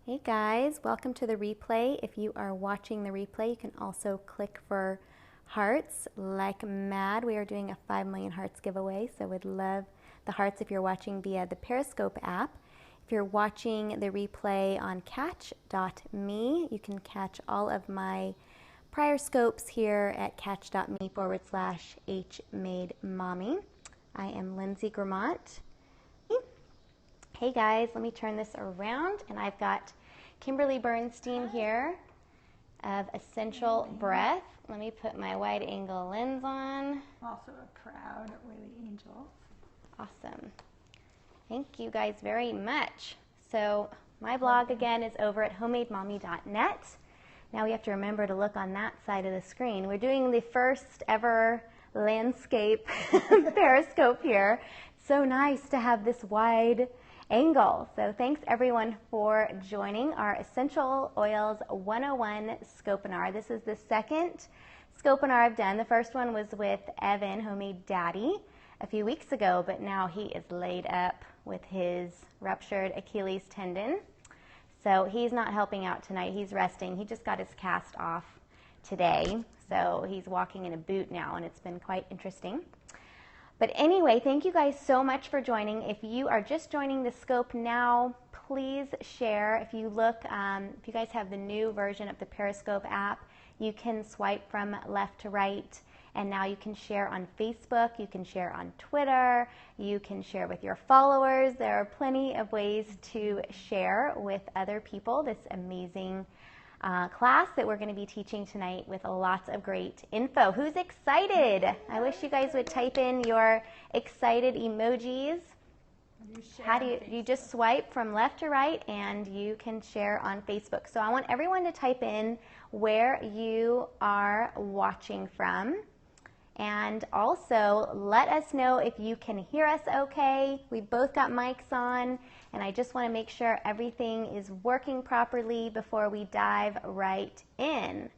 Hey guys, welcome to the replay. If you are watching the replay, you can also click for hearts like mad. We are doing a 5 million hearts giveaway, so we'd love the hearts if you're watching via the Periscope app. If you're watching the replay on catch.me, you can catch all of my prior scopes here at catch.me/hmademommy. I am Lindsay Gramont. Hey guys, let me turn this around, and I've got Kimberly Bernstein here of Essential Breath. Let me put my wide angle lens on. Also a proud Oily Angel. Awesome. Thank you guys very much. So my blog again is over at homemademommy.net. Now we have to remember to look on that side of the screen. We're doing the first ever landscape periscope here. So nice to have this wide angle. So thanks everyone for joining our Essential Oils 101 SCOPINAR. This is the second SCOPINAR I've done. The first one was with Evan, Homemade Daddy, a few weeks ago, but now he is laid up with his ruptured Achilles tendon. So he's not helping out tonight. He's resting. He just got his cast off today. So he's walking in a boot now, and it's been quite interesting. But anyway, thank you guys so much for joining. If you are just joining the scope now, please share. If you look, if you guys have the new version of the Periscope app, you can swipe from left to right, and now you can share on Facebook, you can share on Twitter, you can share with your followers. There are plenty of ways to share with other people this amazing class that we're going to be teaching tonight with lots of great info. Who's excited? I wish you guys would type in your excited emojis. How do you just swipe from left to right, and you can share on Facebook. So I want everyone to type in where you are watching from. And also let us know if you can hear us okay. We've both got mics on, and I just want to make sure everything is working properly before we dive right in.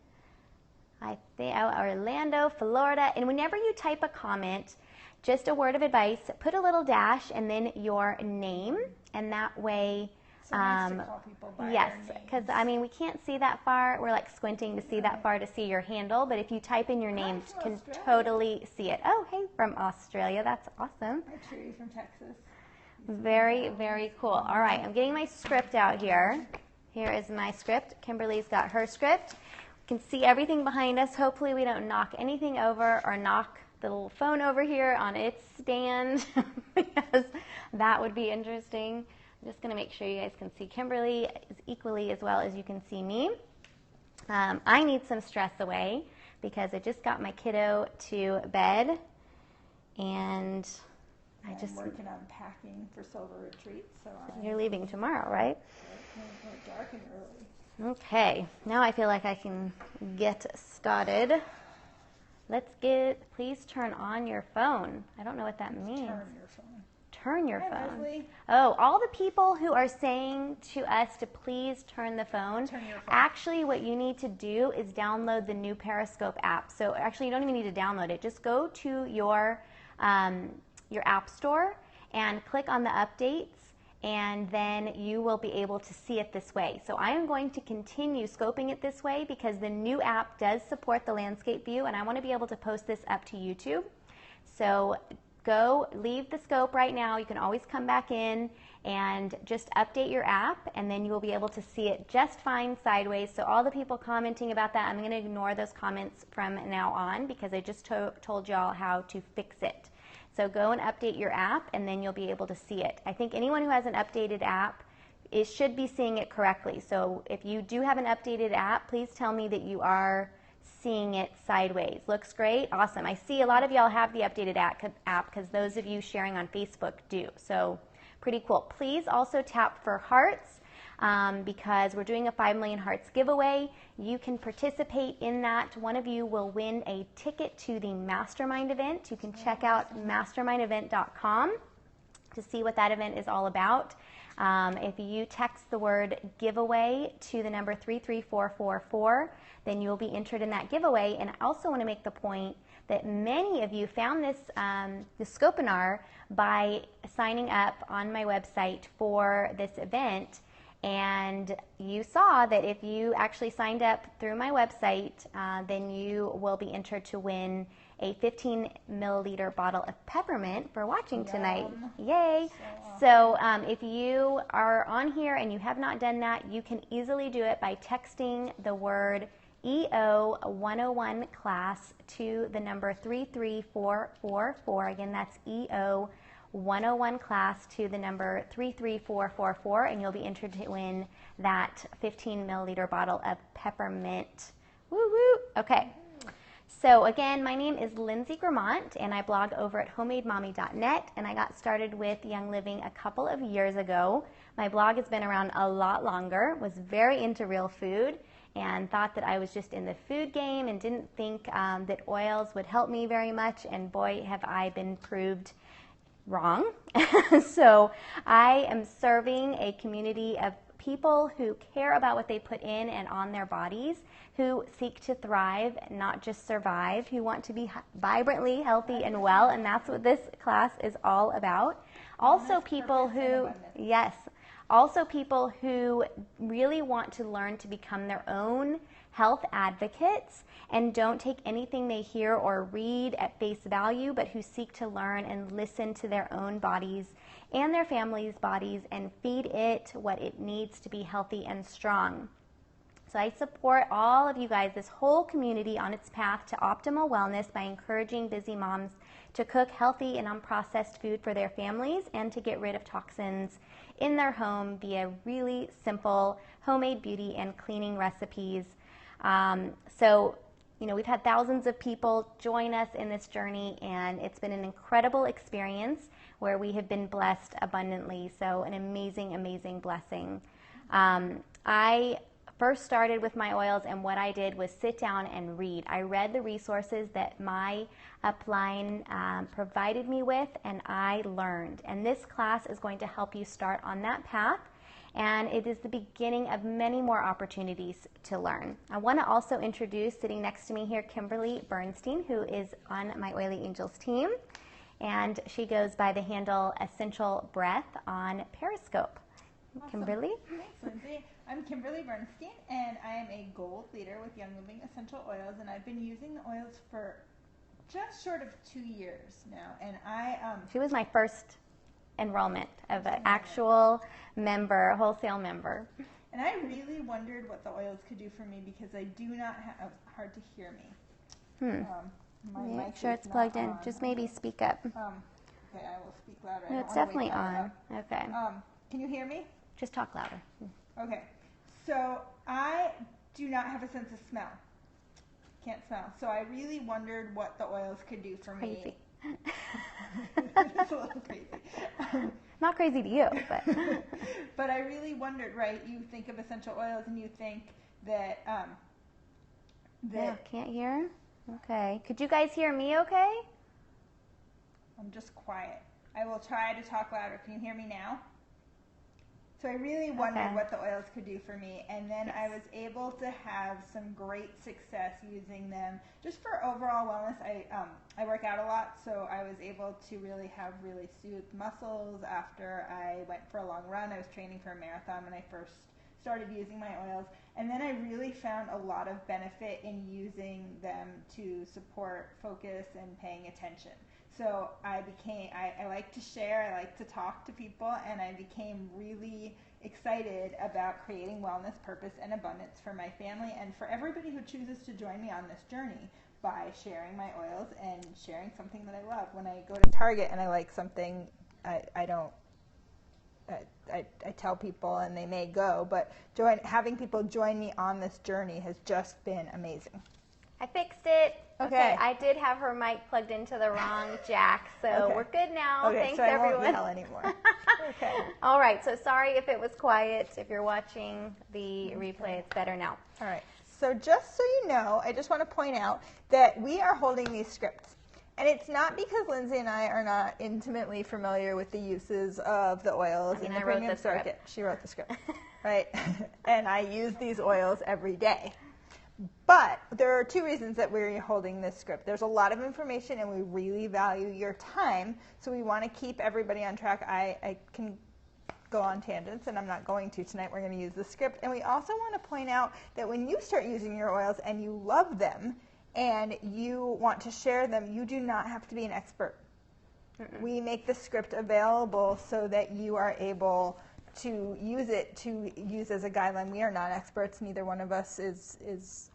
I think Orlando, Florida. And whenever you type a comment, just a word of advice, put a little dash and then your name, and that way yes, because I mean we can't see that far. We're like squinting to see that far to see your handle, but if you type in your name, you can totally see it. Oh, hey, from Australia. That's awesome. Hi, Trudy from Texas. Very, very cool. All right, I'm getting my script out here. Here is my script. Kimberly's got her script. You can see everything behind us. Hopefully we don't knock anything over or knock the little phone over here on its stand because that would be interesting. I'm just going to make sure you guys can see Kimberly as equally as well as you can see me. I need some stress away because I just got my kiddo to bed, and I'm working on packing for Silver Retreat. So you're leaving tomorrow, right? We're dark and early. Okay, now I feel like I can get started. Please turn on your phone. I don't know what that means. Turn your phone. Turn your Hi, phone. Leslie. Oh, all the people who are saying to us to please turn the phone. Turn your phone. Actually, what you need to do is download the new Periscope app. So actually, you don't even need to download it. Just go to your app store and click on the updates, and then you will be able to see it this way. So I am going to continue scoping it this way because the new app does support the landscape view, and I want to be able to post this up to YouTube. So leave the scope right now. You can always come back in and just update your app, and then you will be able to see it just fine sideways. So all the people commenting about that, I'm going to ignore those comments from now on because I just told y'all how to fix it. So go and update your app, and then you'll be able to see it. I think anyone who has an updated app should be seeing it correctly. So if you do have an updated app, please tell me that you are seeing it sideways. Looks great. Awesome. I see a lot of y'all have the updated app because those of you sharing on Facebook do. So pretty cool. Please also tap for hearts because we're doing a 5 million hearts giveaway. You can participate in that. One of you will win a ticket to the mastermind event. You can check out mastermindevent.com to see what that event is all about. If you text the word giveaway to the number 33444, then you will be entered in that giveaway. And I also want to make the point that many of you found this SCOPINAR by signing up on my website for this event. And you saw that if you actually signed up through my website, then you will be entered to win a 15 milliliter bottle of peppermint for watching tonight. Yay! So if you are on here and you have not done that, you can easily do it by texting the word EO101 class to the number 33444. Again, that's EO101 class to the number 33444, and you'll be entered to win that 15 milliliter bottle of peppermint. Woo woo! Okay. So again, my name is Lindsay Gramont, and I blog over at homemademommy.net, and I got started with Young Living a couple of years ago. My blog has been around a lot longer, was very into real food, and thought that I was just in the food game and didn't think that oils would help me very much, and boy, have I been proved wrong. So I am serving a community of people who care about what they put in and on their bodies, who seek to thrive, not just survive, who want to be vibrantly healthy and well, and that's what this class is all about. Also people who, yes, also people who really want to learn to become their own health advocates and don't take anything they hear or read at face value, but who seek to learn and listen to their own bodies and their family's bodies and feed it what it needs to be healthy and strong. So I support all of you guys, this whole community, on its path to optimal wellness by encouraging busy moms to cook healthy and unprocessed food for their families and to get rid of toxins in their home via really simple homemade beauty and cleaning recipes. So, you know, we've had thousands of people join us in this journey, and it's been an incredible experience where we have been blessed abundantly. So an amazing, amazing blessing. I first started with my oils, and what I did was sit down and read. I read the resources that my upline provided me with, and I learned. And this class is going to help you start on that path, and it is the beginning of many more opportunities to learn. I want to also introduce, sitting next to me here, Kimberly Bernstein, who is on my Oily Angels team, and she goes by the handle Essential Breath on Periscope. Awesome. Kimberly? Thanks, Lindsay. I'm Kimberly Bernstein, and I am a gold leader with Young Living Essential Oils, and I've been using the oils for just short of 2 years now. And she was my first enrollment of an actual member, wholesale member. And I really wondered what the oils could do for me because I do not have, hard to hear me. Make sure it's plugged in. Just maybe speak up. Okay, I will speak louder. No, it's definitely on. Okay. Can you hear me? Just talk louder. Okay. So I do not have a sense of smell. Can't smell. So I really wondered what the oils could do for me. It's a little crazy. Not crazy to you, but. But I really wondered, right? You think of essential oils and you think that. Yeah, can't hear? Okay. Could you guys hear me okay? I'm just quiet. I will try to talk louder. Can you hear me now? So I really wondered what the oils could do for me, and then I was able to have some great success using them just for overall wellness. I work out a lot, so I was able to really have really soothed muscles after I went for a long run. I was training for a marathon when I first started using my oils, and then I really found a lot of benefit in using them to support focus and paying attention. So I like to share, I like to talk to people, and I became really excited about creating wellness, purpose, and abundance for my family and for everybody who chooses to join me on this journey by sharing my oils and sharing something that I love. When I go to Target and I like something, I tell people and they may go, but having people join me on this journey has just been amazing. I fixed it. Okay. I did have her mic plugged into the wrong jack, so we're good now. Okay, thanks so I everyone. won't yell anymore. Okay. All right, so sorry if it was quiet. If you're watching the replay, it's better now. All right. So just so you know, I just want to point out that we are holding these scripts. And it's not because Lindsay and I are not intimately familiar with the uses of the oils in the premium circuit. She wrote the script, right? And I use these oils every day. But there are two reasons that we're holding this script. There's a lot of information, and we really value your time, so we want to keep everybody on track. I can go on tangents, and I'm not going to tonight. We're going to use the script. And we also want to point out that when you start using your oils and you love them and you want to share them, you do not have to be an expert. We make the script available so that you are able to use it to use as a guideline. We are not experts. Neither one of us is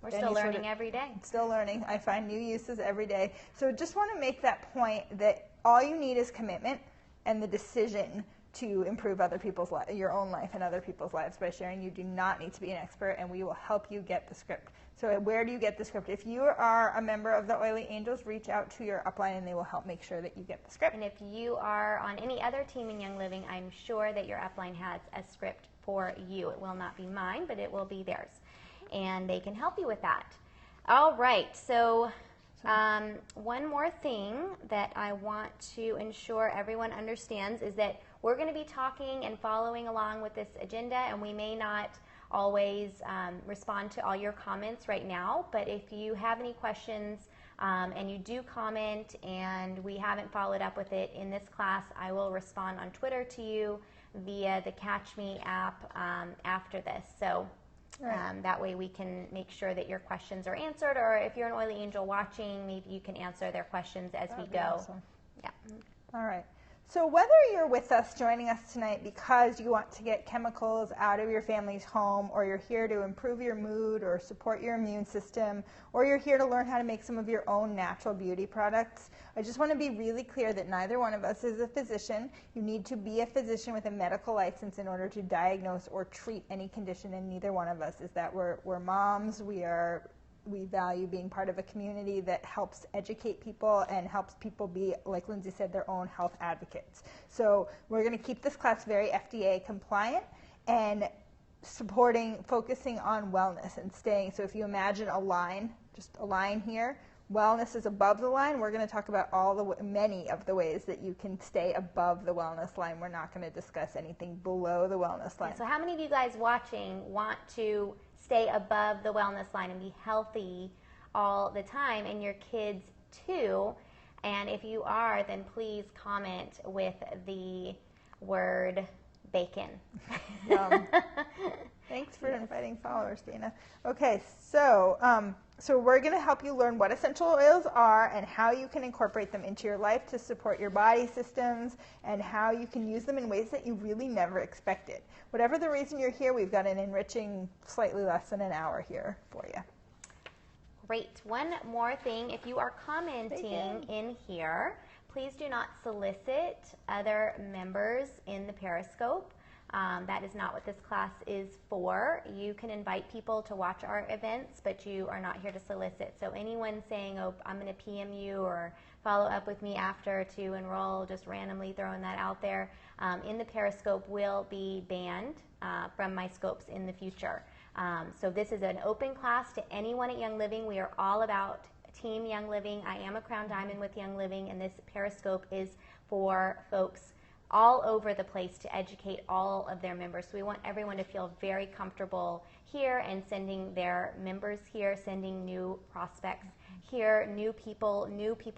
We're still learning every day. Still learning. I find new uses every day. So just want to make that point that all you need is commitment and the decision to improve other people's your own life and other people's lives by sharing. You do not need to be an expert, and we will help you get the script. So where do you get the script? If you are a member of the Oily Angels, reach out to your upline, and they will help make sure that you get the script. And if you are on any other team in Young Living, I'm sure that your upline has a script for you. It will not be mine, but it will be theirs, and they can help you with that. All right, so one more thing that I want to ensure everyone understands is that we're going to be talking and following along with this agenda, and we may not always respond to all your comments right now, but if you have any questions and you do comment and we haven't followed up with it in this class, I will respond on Twitter to you via the Catch Me app after this. So that way we can make sure that your questions are answered, or if you're an Oily Angel watching, maybe you can answer their questions as we go. Awesome. Yeah. All right. So whether you're with us, joining us tonight because you want to get chemicals out of your family's home, or you're here to improve your mood or support your immune system, or you're here to learn how to make some of your own natural beauty products, I just want to be really clear that neither one of us is a physician. You need to be a physician with a medical license in order to diagnose or treat any condition, and neither one of us is that. We're moms. We value being part of a community that helps educate people and helps people be, like Lindsay said, their own health advocates. So we're going to keep this class very FDA compliant and focusing on wellness and staying. So if you imagine a line, just a line here, wellness is above the line. We're going to talk about many of the ways that you can stay above the wellness line. We're not going to discuss anything below the wellness line. So how many of you guys watching want to stay above the wellness line and be healthy all the time, and your kids too? And if you are, then please comment with the word bacon. Thanks for inviting followers, Dana. Okay, so we're going to help you learn what essential oils are and how you can incorporate them into your life to support your body systems, and how you can use them in ways that you really never expected. Whatever the reason you're here, we've got an enriching, slightly less than an hour here for you. Great. One more thing. If you are commenting in here, please do not solicit other members in the Periscope. That is not what this class is for. You can invite people to watch our events, but you are not here to solicit. So anyone saying, oh, I'm going to PM you or follow up with me after to enroll, just randomly throwing that out there, in the Periscope will be banned from my scopes in the future. So this is an open class to anyone at Young Living. We are all about Team Young Living. I am a Crown Diamond with Young Living, and this Periscope is for folks all over the place to educate all of their members. So we want everyone to feel very comfortable here and sending their members here, sending new prospects here, new people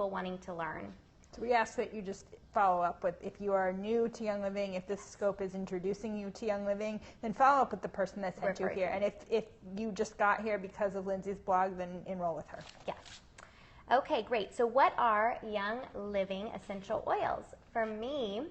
wanting to learn. So we ask that you just follow up with, if you are new to Young Living, if this scope is introducing you to Young Living, then follow up with the person that sent you here. And if you just got here because of Lindsay's blog, then enroll with her. Yes. Okay, great. So what are Young Living essential oils? For me,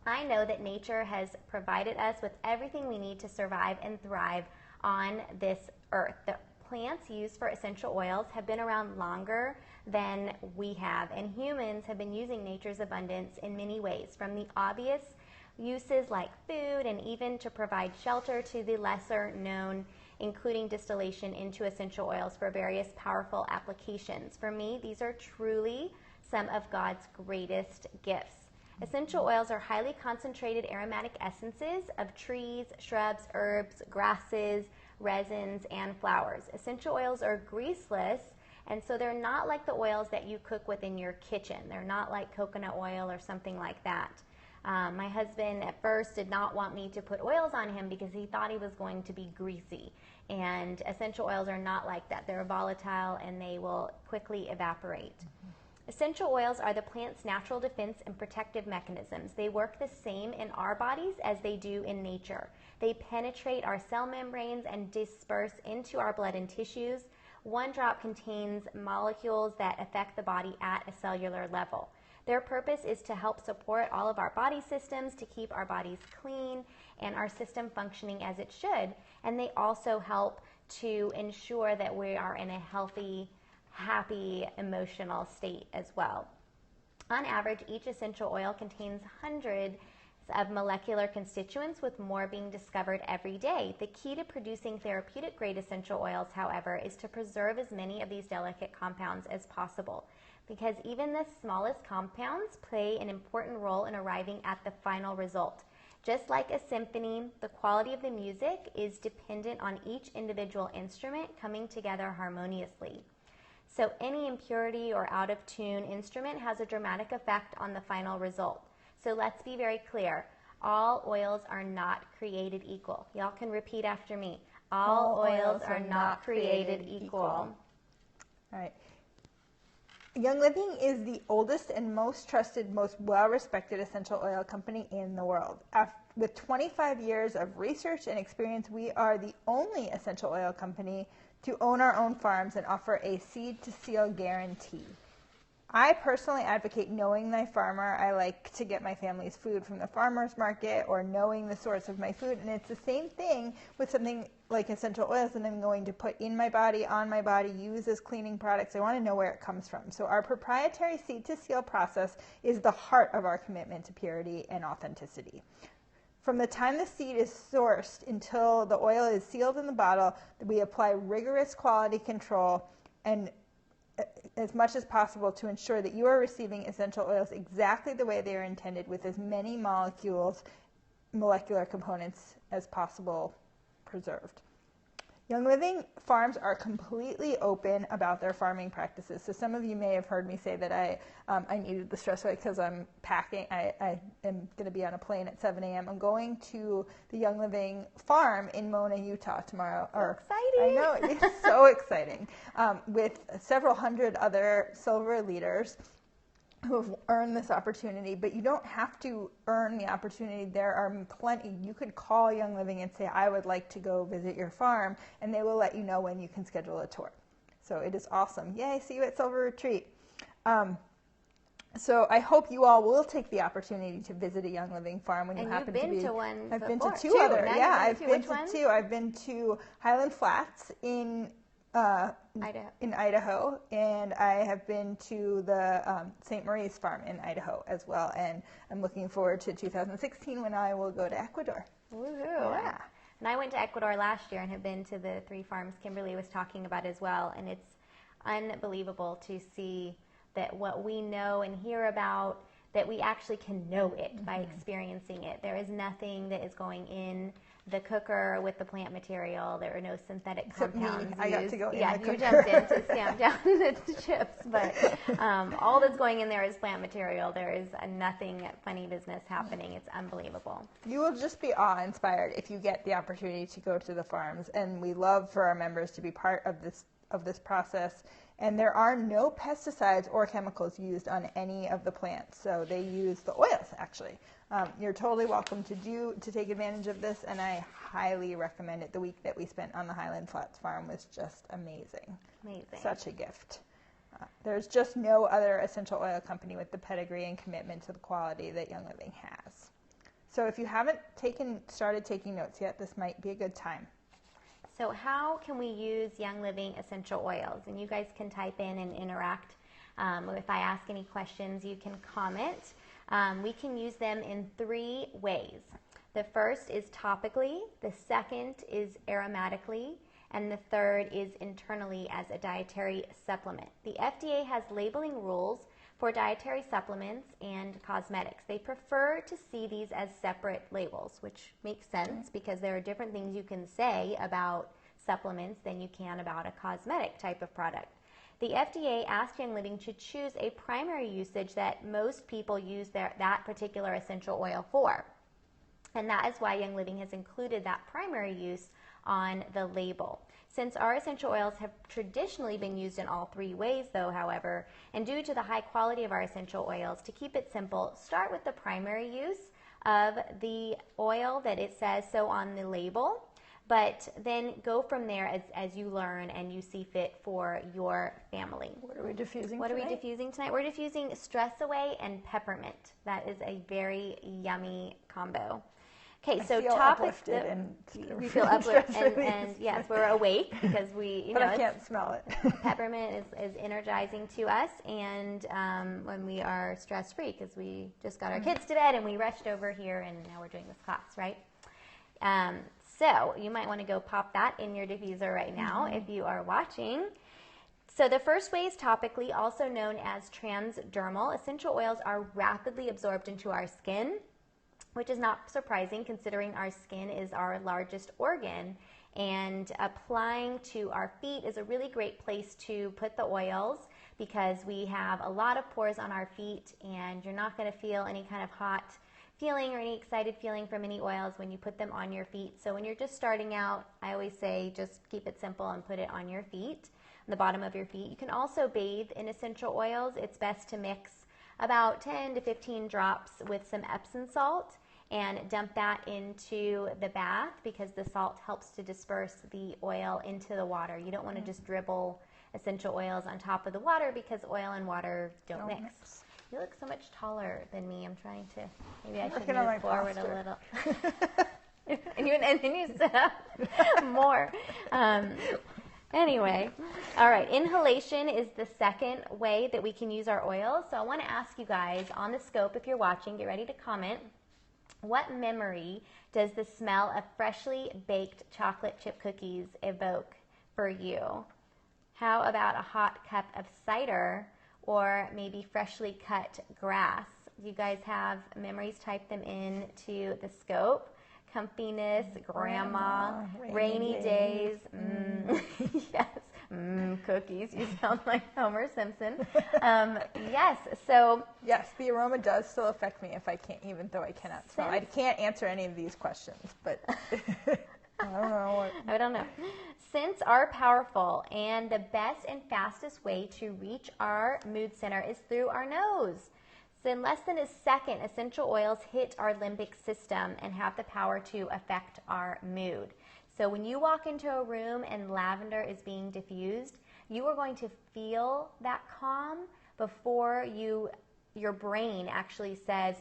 I know that nature has provided us with everything we need to survive and thrive on this earth. The plants used for essential oils have been around longer than we have, and humans have been using nature's abundance in many ways, from the obvious uses like food and even to provide shelter to the lesser known, including distillation into essential oils for various powerful applications. For me, these are truly some of God's greatest gifts. Essential oils are highly concentrated aromatic essences of trees, shrubs, herbs, grasses, resins, and flowers. Essential oils are greaseless, and so they're not like the oils that you cook with in your kitchen. They're not like coconut oil or something like that. My husband at first did not want me to put oils on him because he thought he was going to be greasy. And essential oils are not like that. They're volatile and they will quickly evaporate. Essential oils are the plant's natural defense and protective mechanisms. They work the same in our bodies as they do in nature. They penetrate our cell membranes and disperse into our blood and tissues. One drop contains molecules that affect the body at a cellular level. Their purpose is to help support all of our body systems, to keep our bodies clean and our system functioning as it should. And they also help to ensure that we are in a healthy, happy, emotional state as well. On average, each essential oil contains hundreds of molecular constituents, with more being discovered every day. The key to producing therapeutic grade essential oils, however, is to preserve as many of these delicate compounds as possible, because even the smallest compounds play an important role in arriving at the final result. Just like a symphony, the quality of the music is dependent on each individual instrument coming together harmoniously. So any impurity or out of tune instrument has a dramatic effect on the final result. So let's be very clear. All oils are not created equal. Y'all can repeat after me. All oils are not created equal. All right. Young Living is the oldest and most trusted, most well-respected essential oil company in the world. With 25 years of research and experience, we are the only essential oil company to own our own farms and offer a seed-to-seal guarantee. I personally advocate knowing thy farmer. I like to get my family's food from the farmer's market, or knowing the source of my food. And it's the same thing with something like essential oils that I'm going to put in my body, on my body, use as cleaning products. I want to know where it comes from. So our proprietary seed-to-seal process is the heart of our commitment to purity and authenticity. From the time the seed is sourced until the oil is sealed in the bottle, we apply rigorous quality control and as much as possible to ensure that you are receiving essential oils exactly the way they are intended, with as many molecular components as possible preserved. Young Living farms are completely open about their farming practices. So some of you may have heard me say that I needed the stress weight because I'm packing. I am going to be on a plane at 7 a.m. I'm going to the Young Living farm in Mona, Utah tomorrow. Exciting! I know, it's so exciting. With several hundred other silver leaders who have earned this opportunity, but you don't have to earn the opportunity. There are plenty. You could call Young Living and say, I would like to go visit your farm, and they will let you know when you can schedule a tour. So it is awesome. Yay, see you at Silver Retreat. So I hope you all will take the opportunity to visit a Young Living farm when you happen to be. And you've been to one I've before. been to two other. Yeah, I've been to two. I've been to Highland Flats in Idaho, and I have been to the St. Marie's farm in Idaho as well, and I'm looking forward to 2016 when I will go to Ecuador. Woohoo! Yeah. And I went to Ecuador last year and have been to the 3 farms Kimberly was talking about as well, and it's unbelievable to see that what we know and hear about, that we actually can know it by experiencing it. There is nothing that is going in the cooker with the plant material. There are no synthetic compounds used. I got to go in yeah, the you cooker. jumped in to stamp down the chips, but all that's going in there is plant material. There is nothing funny business happening. It's unbelievable. You will just be awe-inspired if you get the opportunity to go to the farms, and we love for our members to be part of this process. And there are no pesticides or chemicals used on any of the plants, so they use the oils actually. You're totally welcome to take advantage of this, and I highly recommend it. The week that we spent on the Highland Flats farm was just amazing. Amazing. Such a gift. There's just no other essential oil company with the pedigree and commitment to the quality that Young Living has. So if you haven't started taking notes yet, this might be a good time. So how can we use Young Living essential oils? And you guys can type in and interact. If I ask any questions, you can comment. We can use them in 3 ways. The first is topically, the second is aromatically, and the third is internally as a dietary supplement. The FDA has labeling rules for dietary supplements and cosmetics. They prefer to see these as separate labels, which makes sense because there are different things you can say about supplements than you can about a cosmetic type of product. The FDA asked Young Living to choose a primary usage that most people use that particular essential oil for. And that is why Young Living has included that primary use on the label. Since our essential oils have traditionally been used in all three ways though, however, and due to the high quality of our essential oils, to keep it simple, start with the primary use of the oil that it says so on the label, but then go from there as you learn and you see fit for your family. What are we diffusing What tonight? are we diffusing tonight? We're diffusing Stress Away and Peppermint. That is a very yummy combo. Okay, so uplifted we feel uplifted, and yes, we're awake because but I can't smell it. Peppermint is energizing to us, and when we are stress free, because we just got our kids to bed and we rushed over here, and now we're doing this class, right? So you might want to go pop that in your diffuser right now if you are watching. So the first way is topically, also known as transdermal. Essential oils are rapidly absorbed into our skin, which is not surprising considering our skin is our largest organ, and applying to our feet is a really great place to put the oils because we have a lot of pores on our feet, and you're not going to feel any kind of hot feeling or any excited feeling from any oils when you put them on your feet. So when you're just starting out, I always say just keep it simple and put it on your feet, on the bottom of your feet. You can also bathe in essential oils. It's best to mix about 10 to 15 drops with some Epsom salt and dump that into the bath because the salt helps to disperse the oil into the water. You don't want to just dribble essential oils on top of the water because oil and water don't mix. You look so much taller than me. I'm trying to, maybe I should move forward a little. and then you sit up more. Anyway, all right, inhalation is the second way that we can use our oils. So I want to ask you guys on the scope, if you're watching, get ready to comment. What memory does the smell of freshly baked chocolate chip cookies evoke for you? How about a hot cup of cider or maybe freshly cut grass? You guys have memories, type them into the scope. Comfiness, grandma, rainy days. Yes, cookies. You sound like Homer Simpson. Yes, so. Yes, the aroma does still affect me if I can't, even though I cannot smell. I can't answer any of these questions, but I don't know. Scents are powerful, and the best and fastest way to reach our mood center is through our nose. So in less than a second, essential oils hit our limbic system and have the power to affect our mood. So when you walk into a room and lavender is being diffused, you are going to feel that calm before your brain actually says,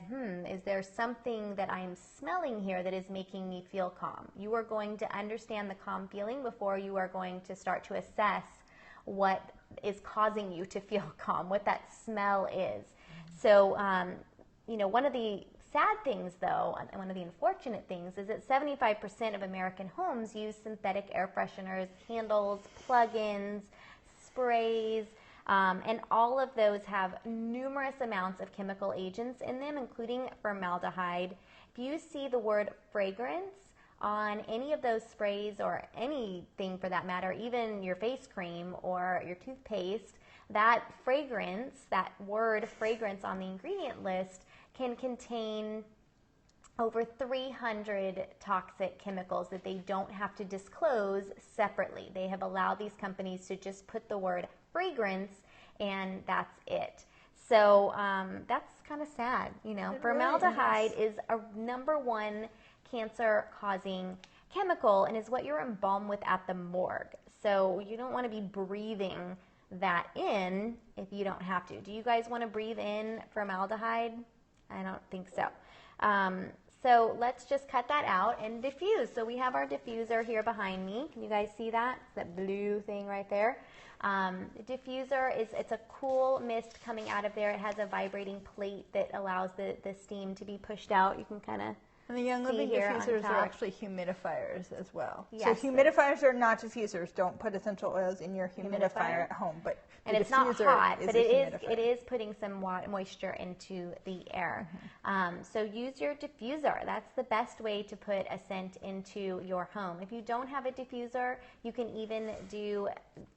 is there something that I am smelling here that is making me feel calm? You are going to understand the calm feeling before you are going to start to assess what is causing you to feel calm, what that smell is. So, one of the sad things, though, and one of the unfortunate things, is that 75% of American homes use synthetic air fresheners, candles, plug-ins, sprays, and all of those have numerous amounts of chemical agents in them, including formaldehyde. If you see the word fragrance on any of those sprays or anything for that matter, even your face cream or your toothpaste, that fragrance, that word fragrance on the ingredient list can contain over 300 toxic chemicals that they don't have to disclose separately. They have allowed these companies to just put the word fragrance and that's it. So that's kind of sad. Formaldehyde is a #1 cancer-causing chemical and is what you're embalmed with at the morgue. So you don't want to be breathing that in if you don't have to. Do you guys want to breathe in formaldehyde? I don't think so. So let's just cut that out and diffuse. So we have our diffuser here behind me. Can you guys see that? It's that blue thing right there. The diffuser it's a cool mist coming out of there. It has a vibrating plate that allows the steam to be pushed out. You can kind of And the Young Living diffusers are actually humidifiers as well. Yes, so humidifiers are not diffusers. Don't put essential oils in your humidifier at home. But and it's not hot, but it is putting some moisture into the air. So use your diffuser. That's the best way to put a scent into your home. If you don't have a diffuser, you can even do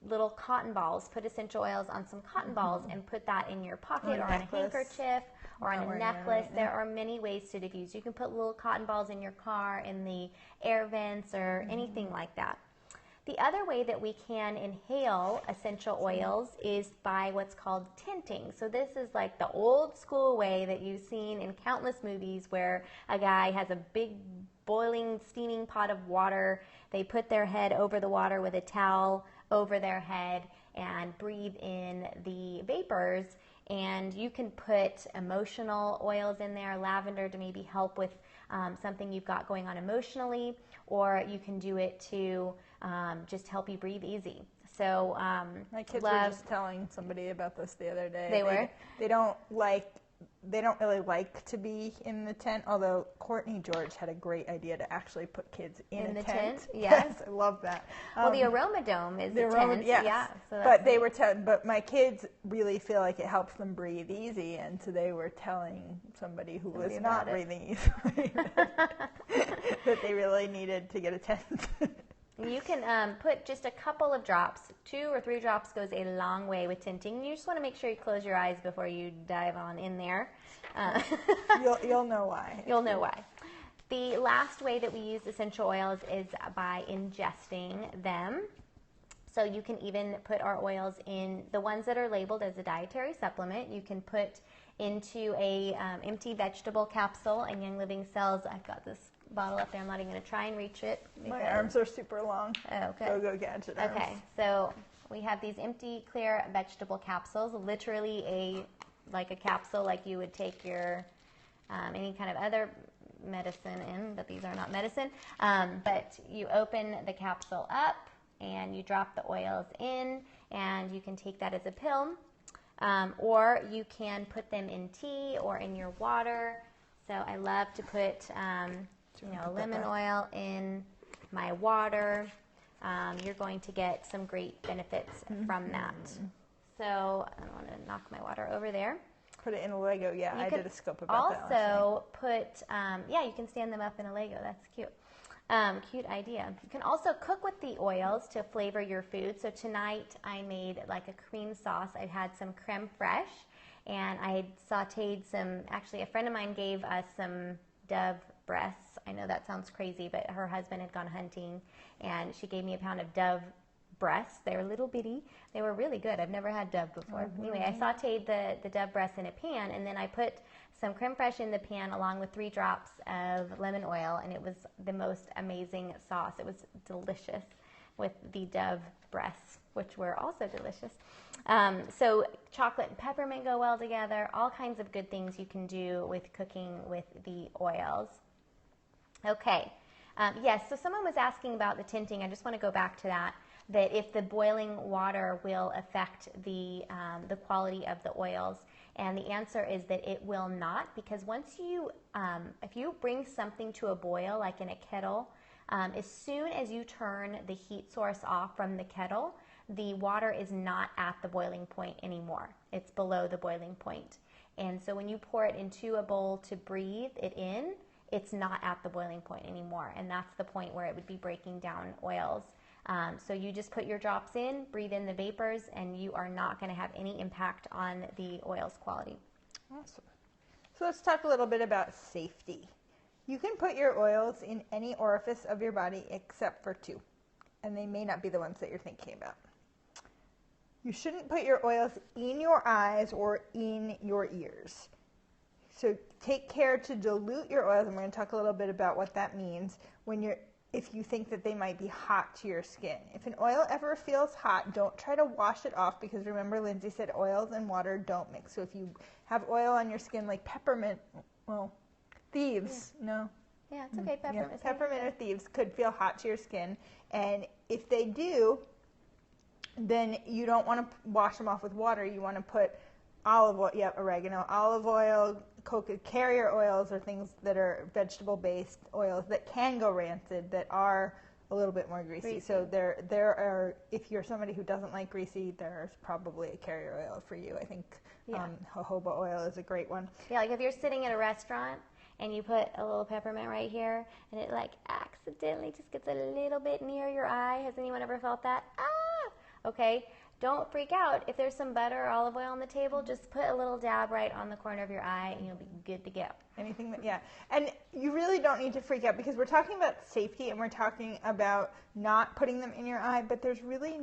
little cotton balls. Put essential oils on some cotton balls and put that in your pocket or on a handkerchief or on a necklace. There are many ways to diffuse. You can put little cotton balls in your car, in the air vents, or anything like that. The other way that we can inhale essential oils is by what's called tinting. So this is like the old school way that you've seen in countless movies where a guy has a big boiling, steaming pot of water. They put their head over the water with a towel over their head and breathe in the vapors. And you can put emotional oils in there, lavender to maybe help with something you've got going on emotionally, or you can do it to just help you breathe easy. So my kids were just telling somebody about this the other day. They were? They don't really like to be in the tent, although Courtney George had a great idea to actually put kids in a tent. Yes. I love that. Well, the aromadome is a tent. Yes. Yeah. So but they were but my kids really feel like it helps them breathe easy, and so they were telling somebody who was not breathing easily that they really needed to get a tent. You can put just a couple of drops. 2 or 3 drops goes a long way with tinting. You just want to make sure you close your eyes before you dive on in there. You'll know why. You'll know why. The last way that we use essential oils is by ingesting them. So you can even put our oils in the ones that are labeled as a dietary supplement. You can put into a empty vegetable capsule in Young Living Cells. I've got this bottle up there. I'm not even going to try and reach it. My arms are super long. Oh, okay. Go gadget arms. Okay, so we have these empty, clear vegetable capsules, literally like a capsule like you would take your any kind of other medicine in, but these are not medicine. But you open the capsule up and you drop the oils in, and you can take that as a pill, or you can put them in tea or in your water. So I love to put lemon oil in my water. You're going to get some great benefits from that. So I don't want to knock my water over there. Put it in a Lego. Yeah, I did a scope about that last night. Also put, you can stand them up in a Lego. That's cute. Cute idea. You can also cook with the oils to flavor your food. So tonight I made like a cream sauce. I had some creme fraiche, and I had sauteed some, actually a friend of mine gave us some dove breasts. I know that sounds crazy, but her husband had gone hunting, and she gave me a pound of dove breasts. They were little bitty. They were really good. I've never had dove before. Anyway, I sauteed the dove breasts in a pan, and then I put some creme fraiche in the pan along with 3 drops of lemon oil, and it was the most amazing sauce. It was delicious with the dove breasts, which were also delicious. So chocolate and peppermint go well together. All kinds of good things you can do with cooking with the oils. Okay. Yes, so someone was asking about the tinting. I just want to go back to that if the boiling water will affect the quality of the oils. And the answer is that it will not, because once you, if you bring something to a boil, like in a kettle, as soon as you turn the heat source off from the kettle, the water is not at the boiling point anymore. It's below the boiling point. And so when you pour it into a bowl to breathe it in, it's not at the boiling point anymore. And that's the point where it would be breaking down oils. So you just put your drops in, breathe in the vapors, and you are not going to have any impact on the oil's quality. Awesome. So let's talk a little bit about safety. You can put your oils in any orifice of your body except for 2, and they may not be the ones that you're thinking about. You shouldn't put your oils in your eyes or in your ears. So take care to dilute your oils, and we're going to talk a little bit about what that means if you think that they might be hot to your skin. If an oil ever feels hot, don't try to wash it off, because remember Lindsay said oils and water don't mix. So if you have oil on your skin like peppermint, thieves, no. Yeah, it's okay. Peppermint or thieves could feel hot to your skin. And if they do, then you don't want to wash them off with water. You want to put olive oil, oregano, olive oil, carrier oils, or things that are vegetable-based oils that can go rancid, that are a little bit more greasy. So there are, if you're somebody who doesn't like greasy, there's probably a carrier oil for you. I think jojoba oil is a great one. Yeah, like if you're sitting at a restaurant and you put a little peppermint right here, and it like accidentally just gets a little bit near your eye. Has anyone ever felt that? Okay. Don't freak out. If there's some butter or olive oil on the table, just put a little dab right on the corner of your eye, and you'll be good to go. Anything that, and you really don't need to freak out because we're talking about safety and we're talking about not putting them in your eye, but there's really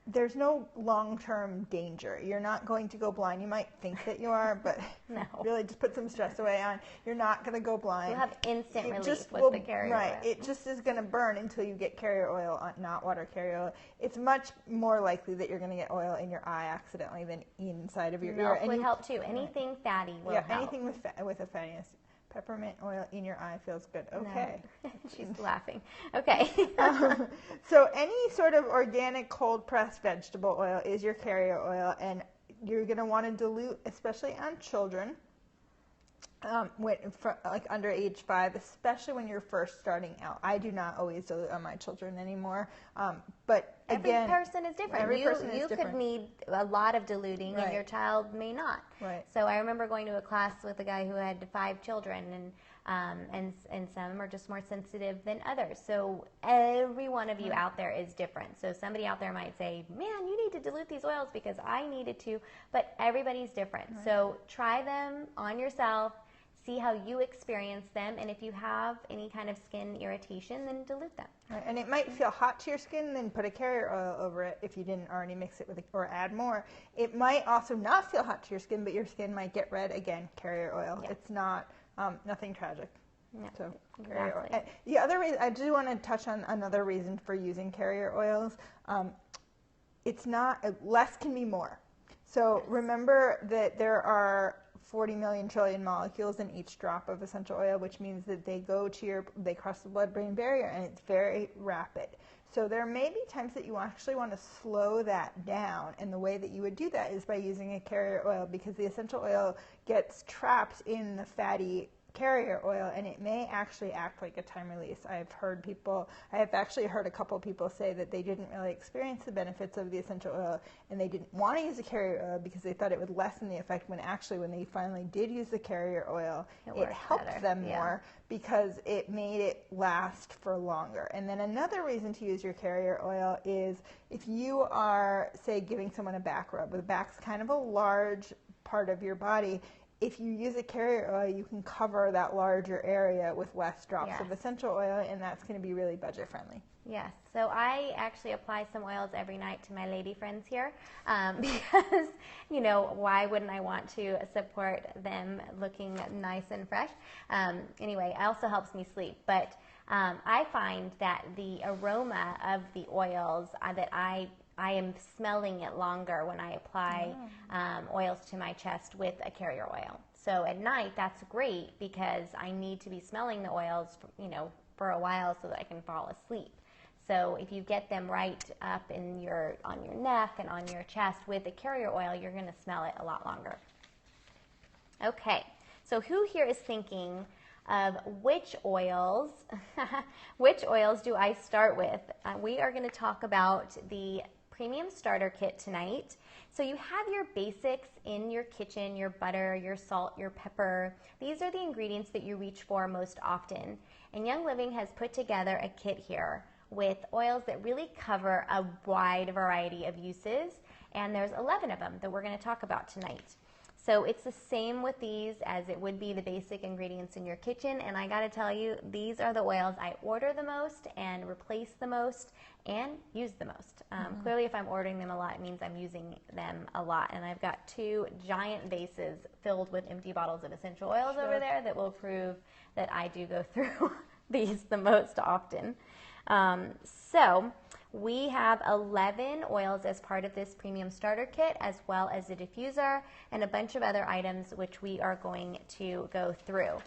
there's no long-term danger. You're not going to go blind. You might think that you are, but no. Really just put some stress away on. You're not going to go blind. You'll have instant relief with the carrier oil. It just is going to burn until you get carrier oil, not water carrier oil. It's much more likely that you're going to get oil in your eye accidentally than inside of your ear. Milk would help too. Anything fatty will help. Yeah, anything with a fattiness. Peppermint oil in your eye feels good. Okay. No. She's laughing. Okay. So any sort of organic cold pressed vegetable oil is your carrier oil, and you're going to want to dilute, especially on children, like under age 5, especially when you're first starting out. I do not always dilute on my children anymore, but again, every person is different. You could need a lot of diluting, and your child may not. Right. So I remember going to a class with a guy who had 5 children, and some are just more sensitive than others. So every one of you out there is different. So somebody out there might say, man, you need to dilute these oils because I needed to, but everybody's different. Right. So try them on yourself. See how you experience them, and if you have any kind of skin irritation, then dilute them. Right. And it might feel hot to your skin, then put a carrier oil over it if you didn't already mix it with or add more. It might also not feel hot to your skin, but your skin might get red. Again, carrier oil. Yeah. It's not nothing tragic. Yeah, so exactly. The other reason, I do want to touch on another reason for using carrier oils. It's not, less can be more. So remember that there are 40 million trillion molecules in each drop of essential oil, which means that they cross the blood-brain barrier, and it's very rapid. So there may be times that you actually want to slow that down, and the way that you would do that is by using a carrier oil, because the essential oil gets trapped in the fatty carrier oil, and it may actually act like a time release. I have actually heard a couple people say that they didn't really experience the benefits of the essential oil, and they didn't want to use the carrier oil because they thought it would lessen the effect, when actually when they finally did use the carrier oil, it helped them more because it made it last for longer. And then another reason to use your carrier oil is if you are, say, giving someone a back rub. The back's kind of a large part of your body. If you use a carrier oil, you can cover that larger area with less drops of essential oil, and that's going to be really budget friendly. Yes. So I actually apply some oils every night to my lady friends here because, why wouldn't I want to support them looking nice and fresh? Anyway, it also helps me sleep. But I find that the aroma of the oils that I am smelling it longer when I apply oils to my chest with a carrier oil. So at night, that's great because I need to be smelling the oils, for a while so that I can fall asleep. So if you get them right up on your neck and on your chest with a carrier oil, you're going to smell it a lot longer. Okay, so who here is thinking of which oils do I start with? We are going to talk about the Premium Starter Kit tonight. So you have your basics in your kitchen, your butter, your salt, your pepper. These are the ingredients that you reach for most often. And Young Living has put together a kit here with oils that really cover a wide variety of uses, and there's 11 of them that we're going to talk about tonight. So it's the same with these as it would be the basic ingredients in your kitchen, and I got to tell you, these are the oils I order the most and replace the most and use the most. Clearly, if I'm ordering them a lot, it means I'm using them a lot, and I've got 2 giant vases filled with empty bottles of essential oils over there that will prove that I do go through these the most often. So we have 11 oils as part of this Premium Starter Kit, as well as a diffuser and a bunch of other items which we are going to go through.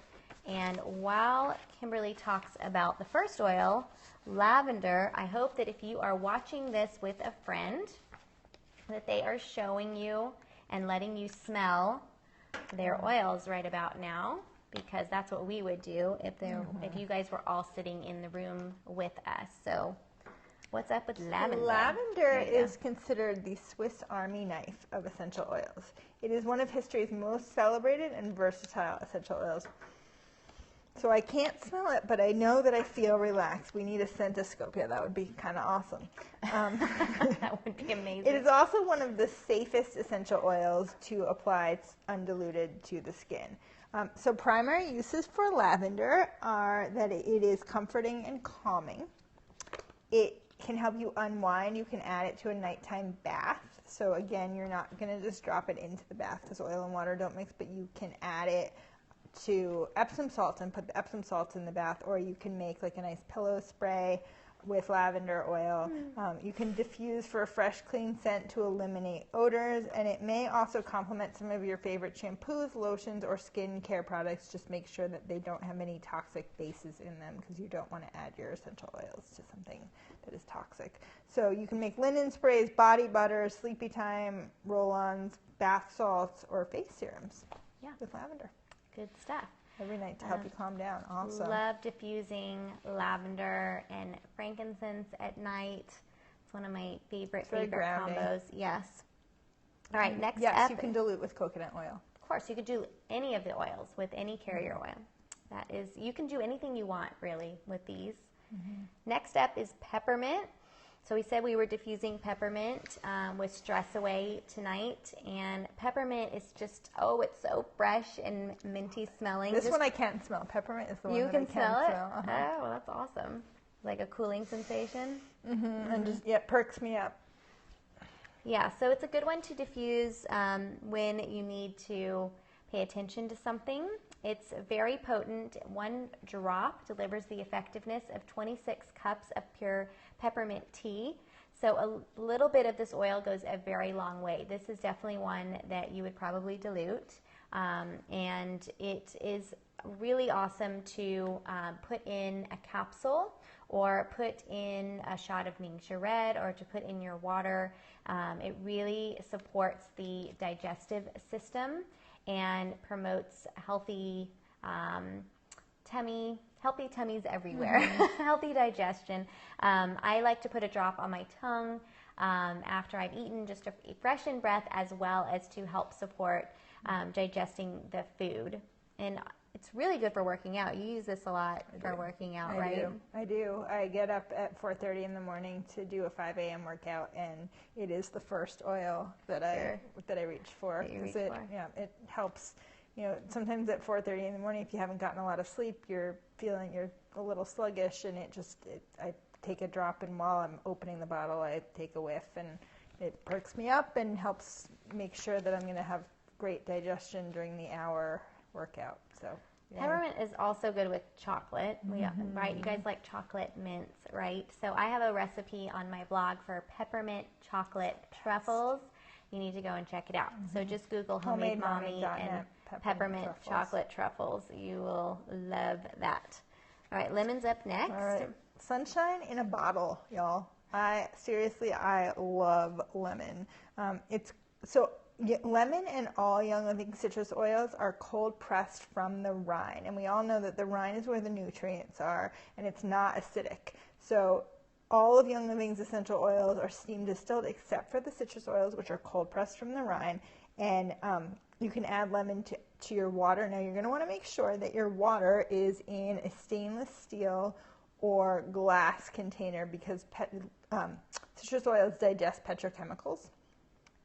And while Kimberly talks about the first oil, lavender, I hope that if you are watching this with a friend, that they are showing you and letting you smell their oils right about now, because that's what we would do if you guys were all sitting in the room with us. So what's up with lavender? Lavender is considered the Swiss Army knife of essential oils. It is one of history's most celebrated and versatile essential oils. So I can't smell it, but I know that I feel relaxed. We need a scentoscope. That would be kind of awesome. That would be amazing. It is also one of the safest essential oils to apply undiluted to the skin. So primary uses for lavender are that it is comforting and calming. It can help you unwind. You can add it to a nighttime bath. So again, you're not going to just drop it into the bath because oil and water don't mix, but you can add it to Epsom salts and put the Epsom salts in the bath, or you can make like a nice pillow spray with lavender oil. You can diffuse for a fresh, clean scent to eliminate odors, and it may also complement some of your favorite shampoos, lotions, or skin care products. Just make sure that they don't have any toxic bases in them because you don't want to add your essential oils to something that is toxic. So you can make linen sprays, body butters, sleepy time, roll-ons, bath salts, or face serums with lavender. Good stuff. Every night to help you calm down. Awesome. Love diffusing lavender and frankincense at night. It's one of my favorite combos. Yes. All right, next up. Yes, you can dilute with coconut oil. Of course, you could do any of the oils with any carrier oil. That is, you can do anything you want, really, with these. Next up is peppermint. So we said we were diffusing peppermint with Stress Away tonight, and peppermint is just, it's so fresh and minty smelling. This one I can't smell. Peppermint is the one that I can smell. Oh, well, that's awesome. Like a cooling sensation. And just, it perks me up. Yeah, so it's a good one to diffuse when you need to pay attention to something. It's very potent. 1 drop delivers the effectiveness of 26 cups of pure peppermint tea. So a little bit of this oil goes a very long way. This is definitely one that you would probably dilute. And it is really awesome to put in a capsule or put in a shot of Ningxia Red or to put in your water. It really supports the digestive system and promotes healthy tummies everywhere, healthy digestion. I like to put a drop on my tongue after I've eaten, just to freshen breath, as well as to help support digesting the food. And it's really good for working out. You use this a lot for working out, right? I do. I get up at 4:30 in the morning to do a 5 a.m. workout, and it is the first oil that I reach for. It helps. You know, sometimes at 4:30 in the morning, if you haven't gotten a lot of sleep, you're a little sluggish, and I take a drop, and while I'm opening the bottle, I take a whiff, and it perks me up and helps make sure that I'm going to have great digestion during the hour workout. So peppermint is also good with chocolate, right? You guys like chocolate mints, right? So I have a recipe on my blog for peppermint chocolate truffles. You need to go and check it out. So just Google Homemade Mommy and peppermint chocolate truffles. You will love that. All right, lemon's up next. All right, sunshine in a bottle, y'all. I love lemon. Lemon and all Young Living citrus oils are cold pressed from the rind, and we all know that the rind is where the nutrients are, and it's not acidic. So all of Young Living's essential oils are steam distilled except for the citrus oils, which are cold pressed from the rind, and you can add lemon to your water. Now you're going to want to make sure that your water is in a stainless steel or glass container, because citrus oils digest petrochemicals,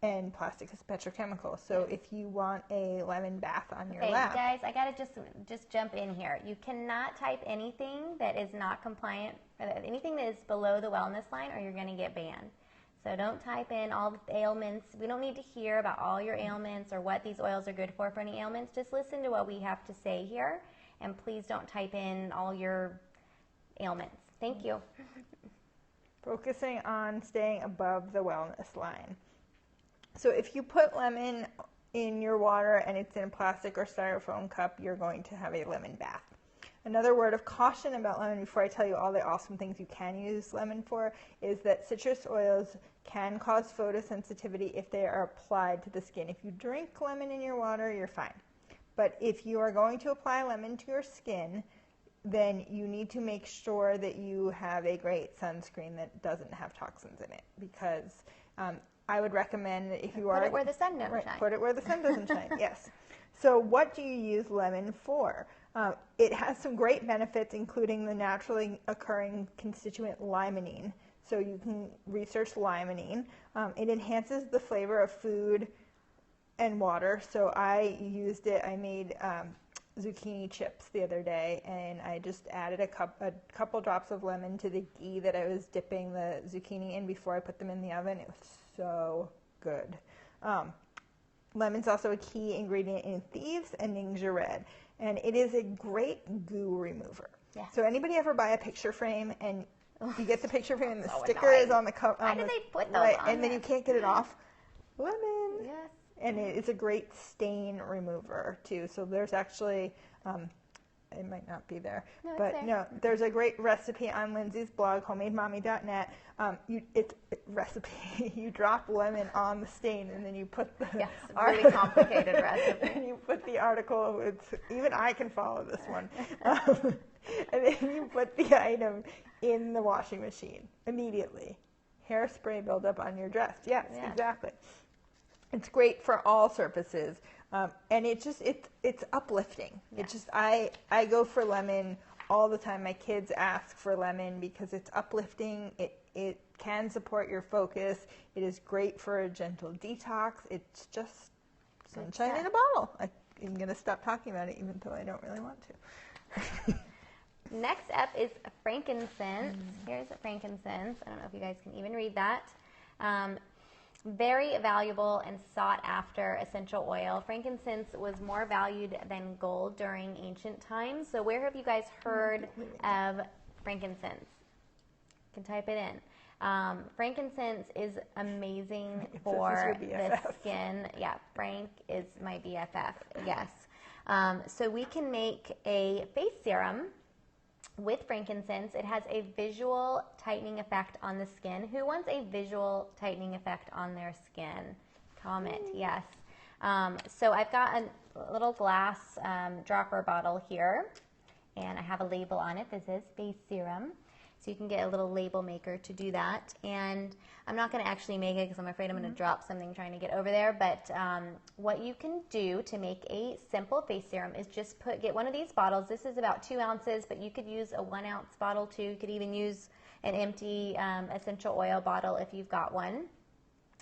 and plastic is petrochemical. So if you want a lemon bath on your lap. Guys, I gotta just jump in here. You cannot type anything that is not compliant, anything that is below the wellness line, or you're gonna get banned. So don't type in all the ailments. We don't need to hear about all your ailments or what these oils are good for any ailments. Just listen to what we have to say here, and please don't type in all your ailments. Thank you. Focusing on staying above the wellness line. So if you put lemon in your water and it's in a plastic or styrofoam cup, you're going to have a lemon bath. Another word of caution about lemon, before I tell you all the awesome things you can use lemon for, is that citrus oils can cause photosensitivity if they are applied to the skin. If you drink lemon in your water, you're fine. But if you are going to apply lemon to your skin, then you need to make sure that you have a great sunscreen that doesn't have toxins in it, because I would recommend that if you put it where the sun doesn't shine. Put it where the sun doesn't shine, yes. So what do you use lemon for? It has some great benefits, including the naturally occurring constituent limonene. So you can research limonene. It enhances the flavor of food and water. So I used it. I made zucchini chips the other day, and I just added a couple drops of lemon to the ghee that I was dipping the zucchini in before I put them in the oven. It was so good. Lemon's also a key ingredient in Thieves and Ningxia Red, and it is a great goo remover. Yeah. So anybody ever buy a picture frame and you get the picture frame and the sticker is on the cover? Why do they put those on and then you can't get it off? Lemon. Yes. And it's a great stain remover too. So there's actually, it might not be there, but no, there's a great recipe on Lindsay's blog, homademommy.net. It's recipe. You drop lemon on the stain, and then you put the really complicated recipe. And you put the article. Even I can follow this one. And then you put the item in the washing machine immediately. Hairspray buildup on your dress. Yes, exactly. It's great for all surfaces, and it's uplifting. Yeah. It's just I go for lemon all the time. My kids ask for lemon because it's uplifting. It can support your focus. It is great for a gentle detox. It's just sunshine in a bottle. I'm gonna stop talking about it, even though I don't really want to. Next up is frankincense. Here's frankincense. I don't know if you guys can even read that. Very valuable and sought after essential oil. Frankincense was more valued than gold during ancient times. So where have you guys heard of frankincense? You can type it in. Frankincense is amazing for the skin. Yeah, Frank is my BFF. Yes. So we can make a face serum with frankincense. It has a visual tightening effect on the skin. Who wants a visual tightening effect on their skin? Comment, yes. So I've got a little glass dropper bottle here, and I have a label on it that says face serum. So you can get a little label maker to do that. And I'm not going to actually make it because I'm afraid I'm going to drop something trying to get over there. But what you can do to make a simple face serum is just get one of these bottles. This is about 2 ounces, but you could use a 1 ounce bottle too. You could even use an empty essential oil bottle if you've got one.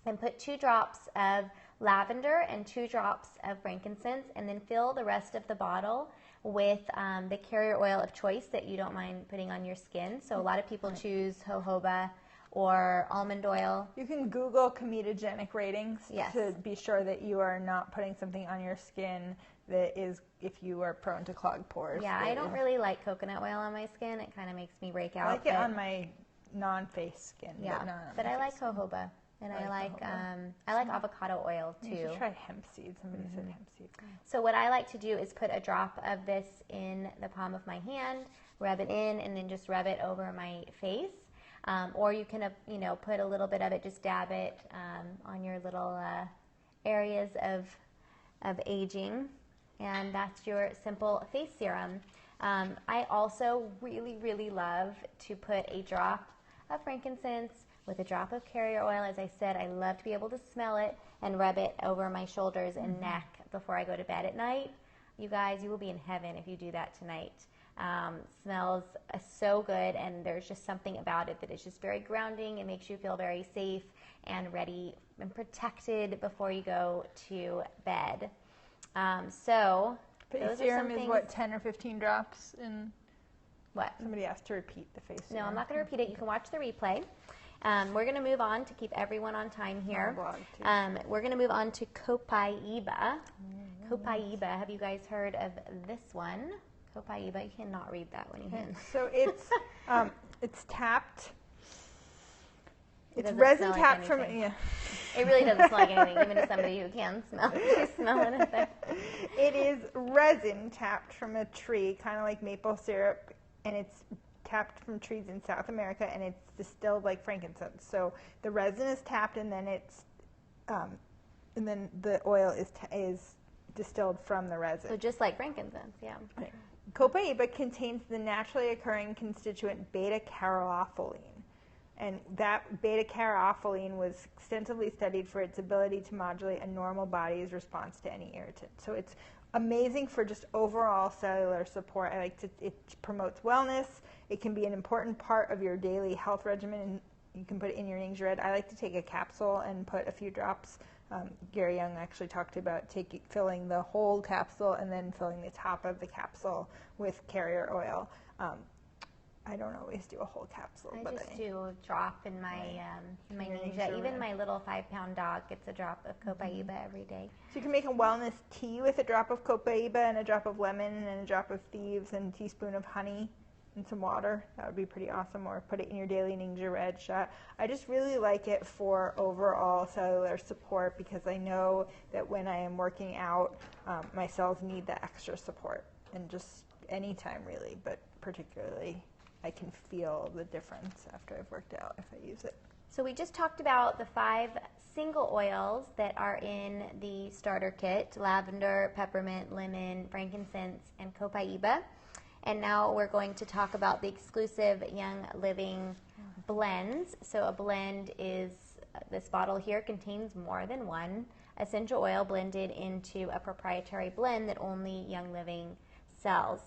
And put 2 drops of lavender and 2 drops of frankincense, and then fill the rest of the bottle with the carrier oil of choice that you don't mind putting on your skin. So a lot of people choose jojoba or almond oil. You can Google comedogenic ratings to be sure that you are not putting something on your skin that is, if you are prone to clogged pores. Yeah, I don't really like coconut oil on my skin. It kind of makes me break out. I like it on my non-face skin. Yeah, but I like jojoba. And I like avocado oil too. You should try hemp seed. Somebody said hemp seed. So what I like to do is put a drop of this in the palm of my hand, rub it in, and then just rub it over my face. Or you can, put a little bit of it, just dab it on your little areas of aging, and that's your simple face serum. I also really, really love to put a drop of frankincense with a drop of carrier oil. As I said, I love to be able to smell it and rub it over my shoulders and neck before I go to bed at night. You guys, you will be in heaven if you do that tonight. Smells so good, and there's just something about it that is just very grounding. It makes you feel very safe and ready and protected before you go to bed. So face serum is what, 10 or 15 drops in? What? Somebody asked to repeat the face serum. No, I'm not going to repeat it. You can watch the replay. We're going to move on to keep everyone on time here. We're going to move on to Copaiba. Copaiba, have you guys heard of this one? Copaiba, you cannot read that when you can. So it's tapped. It's resin tapped from It really doesn't smell like anything, even to somebody who can smell. She's smelling it there. It is resin tapped from a tree, kind of like maple syrup, and it's tapped from trees in South America, and it's distilled like frankincense. So the resin is tapped, and then and then the oil is distilled from the resin. So just like frankincense, yeah. Right. Copaiba contains the naturally occurring constituent beta-caryophyllene. And that beta-caryophyllene was extensively studied for its ability to modulate a normal body's response to any irritant. So it's amazing for just overall cellular support. It promotes wellness. It can be an important part of your daily health regimen, and you can put it in your Ningxia Red. I like to take a capsule and put a few drops Gary Young actually talked about filling the whole capsule and then filling the top of the capsule with carrier oil. I don't always do a whole capsule, I but just do a drop in my Ninja. Even my little 5-pound dog gets a drop of Copaiba every day. So you can make a wellness tea with a drop of Copaiba and a drop of lemon and a drop of thieves and a teaspoon of honey and some water. That would be pretty awesome. Or put it in your daily Ninja Red shot. I just really like it for overall cellular support because I know that when I am working out, my cells need that extra support. And just anytime really, but particularly I can feel the difference after I've worked out if I use it. So we just talked about the 5 single oils that are in the starter kit: lavender, peppermint, lemon, frankincense, and Copaiba. And now we're going to talk about the exclusive Young Living blends. So a blend is, this bottle here contains more than one essential oil blended into a proprietary blend that only Young Living sells.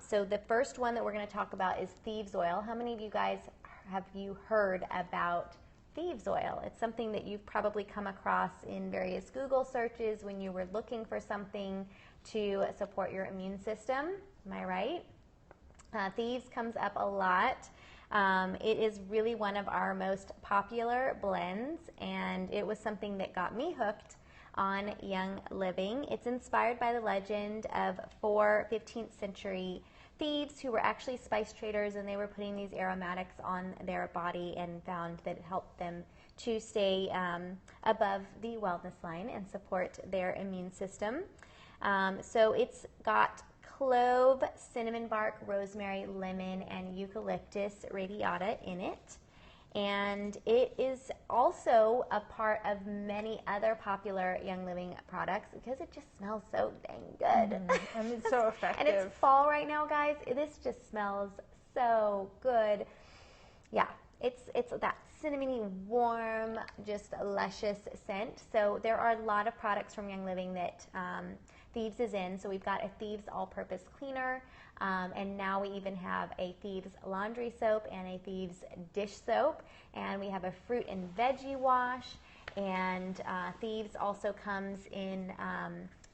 So the first one that we're going to talk about is thieves oil. How many of you guys have you heard about thieves oil? It's something that you've probably come across in various Google searches when you were looking for something to support your immune system. Am I right? Thieves comes up a lot. It is really one of our most popular blends, and it was something that got me hooked on Young Living. It's inspired by the legend of 4 15th century thieves who were actually spice traders, and they were putting these aromatics on their body and found that it helped them to stay above the wellness line and support their immune system. So it's got clove, cinnamon bark, rosemary, lemon, and eucalyptus radiata in it. And it is also a part of many other popular Young Living products because it just smells so dang good. And it's so effective. And it's fall right now, guys. This just smells so good. Yeah, it's that cinnamony, warm, just luscious scent. So there are a lot of products from Young Living that Thieves is in. So we've got a Thieves all-purpose cleaner, and now we even have a Thieves laundry soap and a Thieves dish soap, and we have a fruit and veggie wash, and Thieves also comes in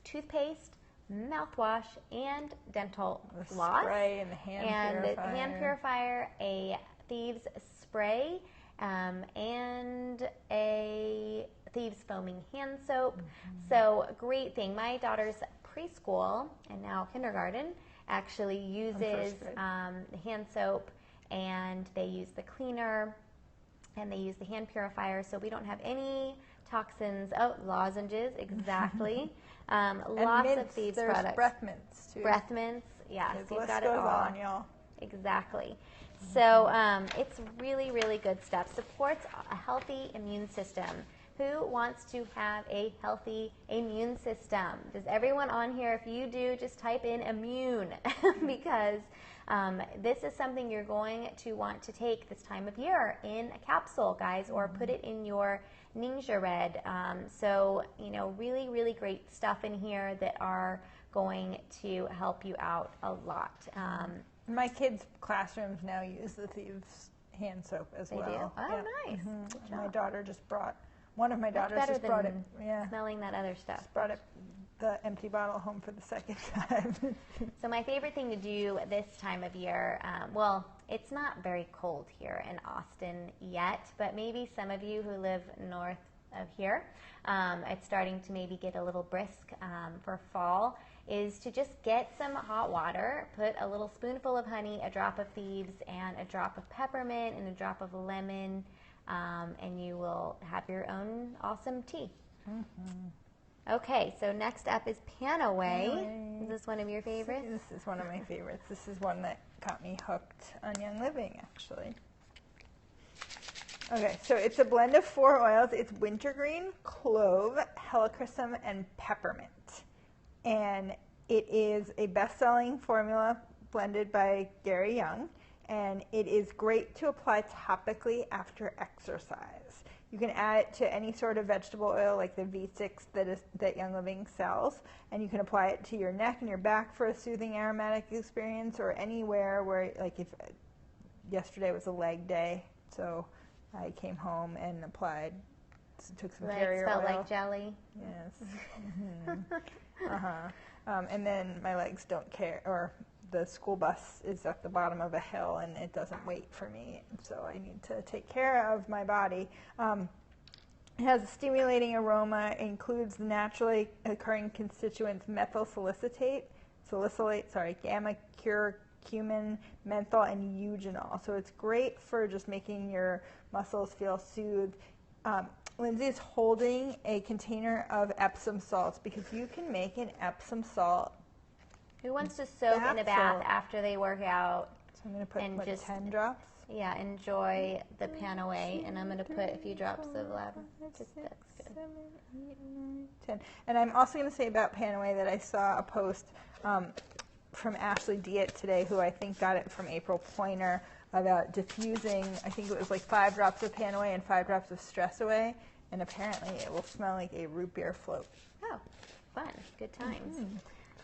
toothpaste, mouthwash, and dental floss. Spray and the hand purifier. The hand purifier, a Thieves spray, and a Thieves foaming hand soap. So great thing. My daughter's preschool and now kindergarten actually uses the hand soap, and they use the cleaner, and they use the hand purifier, so we don't have any toxins. Oh, lozenges, exactly. Lots mints, of Thieves there's products. Breath mints too. Breath mints, yes, you've got it goes all. on, y'all. Exactly. So it's really, really good stuff. Supports a healthy immune system. Who wants to have a healthy immune system? Does everyone on here, if you do, just type in immune because this is something you're going to want to take this time of year in a capsule, guys, or put it in your Ninja Red. So, you know, really, really great stuff in here that are going to help you out a lot. My kids' classrooms now use the Thieves hand soap as well. They do? Oh, yeah. nice. Good job. My daughter just brought, one of my daughters better just brought it. than Yeah. smelling that other stuff. Just brought it, the empty bottle home for the second time. So my favorite thing to do this time of year, well, it's not very cold here in Austin yet, but maybe some of you who live north of here, it's starting to maybe get a little brisk for fall, is to just get some hot water, put a little spoonful of honey, a drop of Thieves, and a drop of peppermint, and a drop of lemon, and you will have your own awesome tea. Okay, so next up is Panaway. Is this one of your favorites? This is one of my favorites. This is one that got me hooked on Young Living, actually. Okay, so it's a blend of 4 oils. It's wintergreen, clove, helichrysum, and peppermint. And it is a best-selling formula blended by Gary Young, and it is great to apply topically after exercise. You can add it to any sort of vegetable oil like the V6 that Young Living sells, and you can apply it to your neck and your back for a soothing aromatic experience, or anywhere where, like, if yesterday was a leg day, so I came home and applied took some legs carrier felt oil. like jelly. Yes. And then my legs don't care, or the school bus is at the bottom of a hill and it doesn't wait for me, so I need to take care of my body. It has a stimulating aroma, includes the naturally occurring constituents methyl salicylate, gamma curcumin, menthol, and eugenol. So it's great for just making your muscles feel soothed. Lindsay's holding a container of Epsom salts because you can make an Epsom salt. Who wants to soak in a bath after they work out? So I'm going to put 10 drops. Yeah, enjoy the Panaway, and I'm going to put a few drops of lavender. That's good. 7, 8, 9, 10. And I'm also going to say about Panaway that I saw a post from Ashley Diet today, who I think got it from April Pointer, about diffusing, I think it was like 5 drops of Panaway and 5 drops of Stress Away, and apparently it will smell like a root beer float. Oh, fun. Good times. Mm-hmm.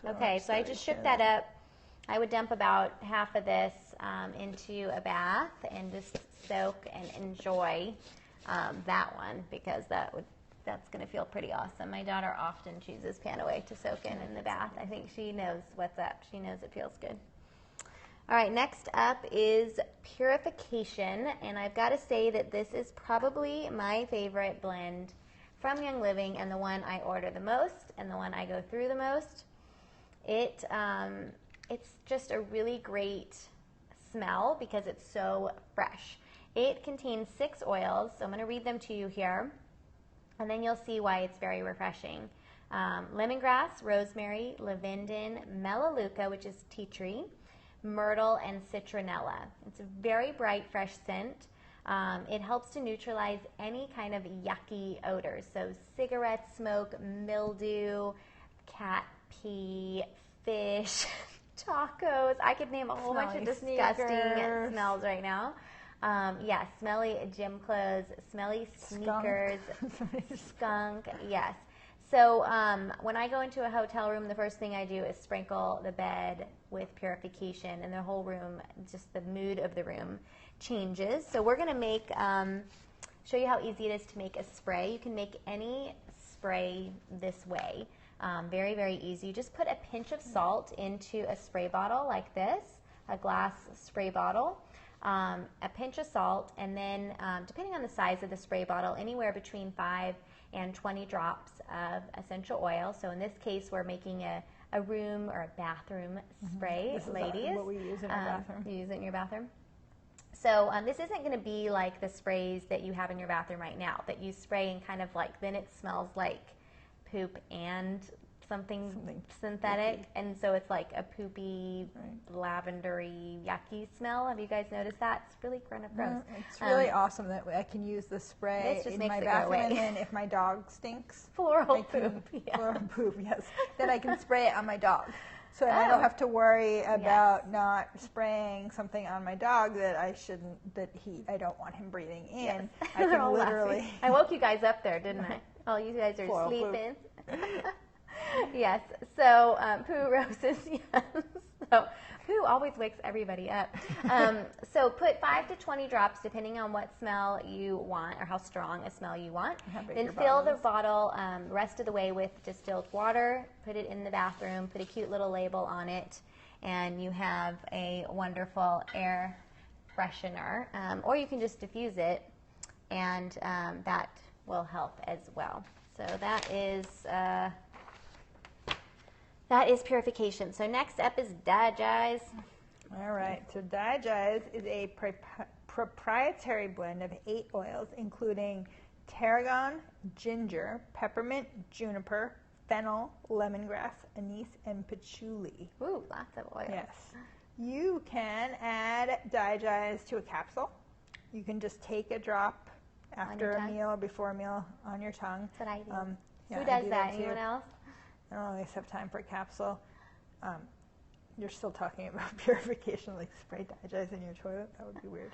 Okay, so I just shook that up. I would dump about half of this into a bath and just soak and enjoy that one, because that's going to feel pretty awesome. My daughter often chooses Panaway to soak in the bath. I think she knows what's up. She knows it feels good. All right, next up is Purification, and I've got to say that this is probably my favorite blend from Young Living, and the one I order the most and the one I go through the most. It's just a really great smell because it's so fresh. It contains 6 oils, so I'm going to read them to you here, and then you'll see why it's very refreshing. Lemongrass, rosemary, lavendin, melaleuca, which is tea tree, myrtle, and citronella. It's a very bright, fresh scent. It helps to neutralize any kind of yucky odors, so cigarette smoke, mildew, cat pee, fish, tacos. I could name a whole bunch of disgusting smells right now. Yeah, smelly gym clothes, smelly sneakers, skunk, yes. So when I go into a hotel room, the first thing I do is sprinkle the bed with Purification, and the whole room, just the mood of the room changes. So we're going to make, show you how easy it is to make a spray. You can make any spray this way. Very, very easy. You just put a pinch of salt into a spray bottle like this, a glass spray bottle, a pinch of salt, and then depending on the size of the spray bottle, anywhere between 5 and 20 drops of essential oil. So in this case, we're making a room or a bathroom spray, this ladies. Is what we use in our bathroom. You use it in your bathroom? So this isn't going to be like the sprays that you have in your bathroom right now, that you spray and kind of like, then it smells like poop and something synthetic, yucky. And so it's like a poopy, lavendery, yucky smell. Have you guys noticed that? It's really kind of gross. It's really awesome that I can use the spray this just in makes my it bathroom, go away. and then if my dog stinks, floral poop, yes, then I can spray it on my dog. So I don't have to worry about not spraying something on my dog that I shouldn't, I don't want him breathing in. Yes. I can literally. I woke you guys up there, didn't I? Oh, you guys are floral sleeping. Yes. So poo roses. Yes. So poo always wakes everybody up. So put 5 to 20 drops, depending on what smell you want or how strong a smell you want. Then fill the bottle rest of the way with distilled water. Put it in the bathroom. Put a cute little label on it, and you have a wonderful air freshener. Or you can just diffuse it, and that will help as well. So that is Purification. So next up is Digize. All right. So Digize is a proprietary blend of 8 oils, including tarragon, ginger, peppermint, juniper, fennel, lemongrass, anise, and patchouli. Ooh, lots of oils. Yes. You can add Digize to a capsule. You can just take a drop after a meal or before a meal on your tongue. That's what I do. Yeah, Who does that? Anyone else? I don't always have time for a capsule. You're still talking about Purification, like spray Digize in your toilet? That would be weird.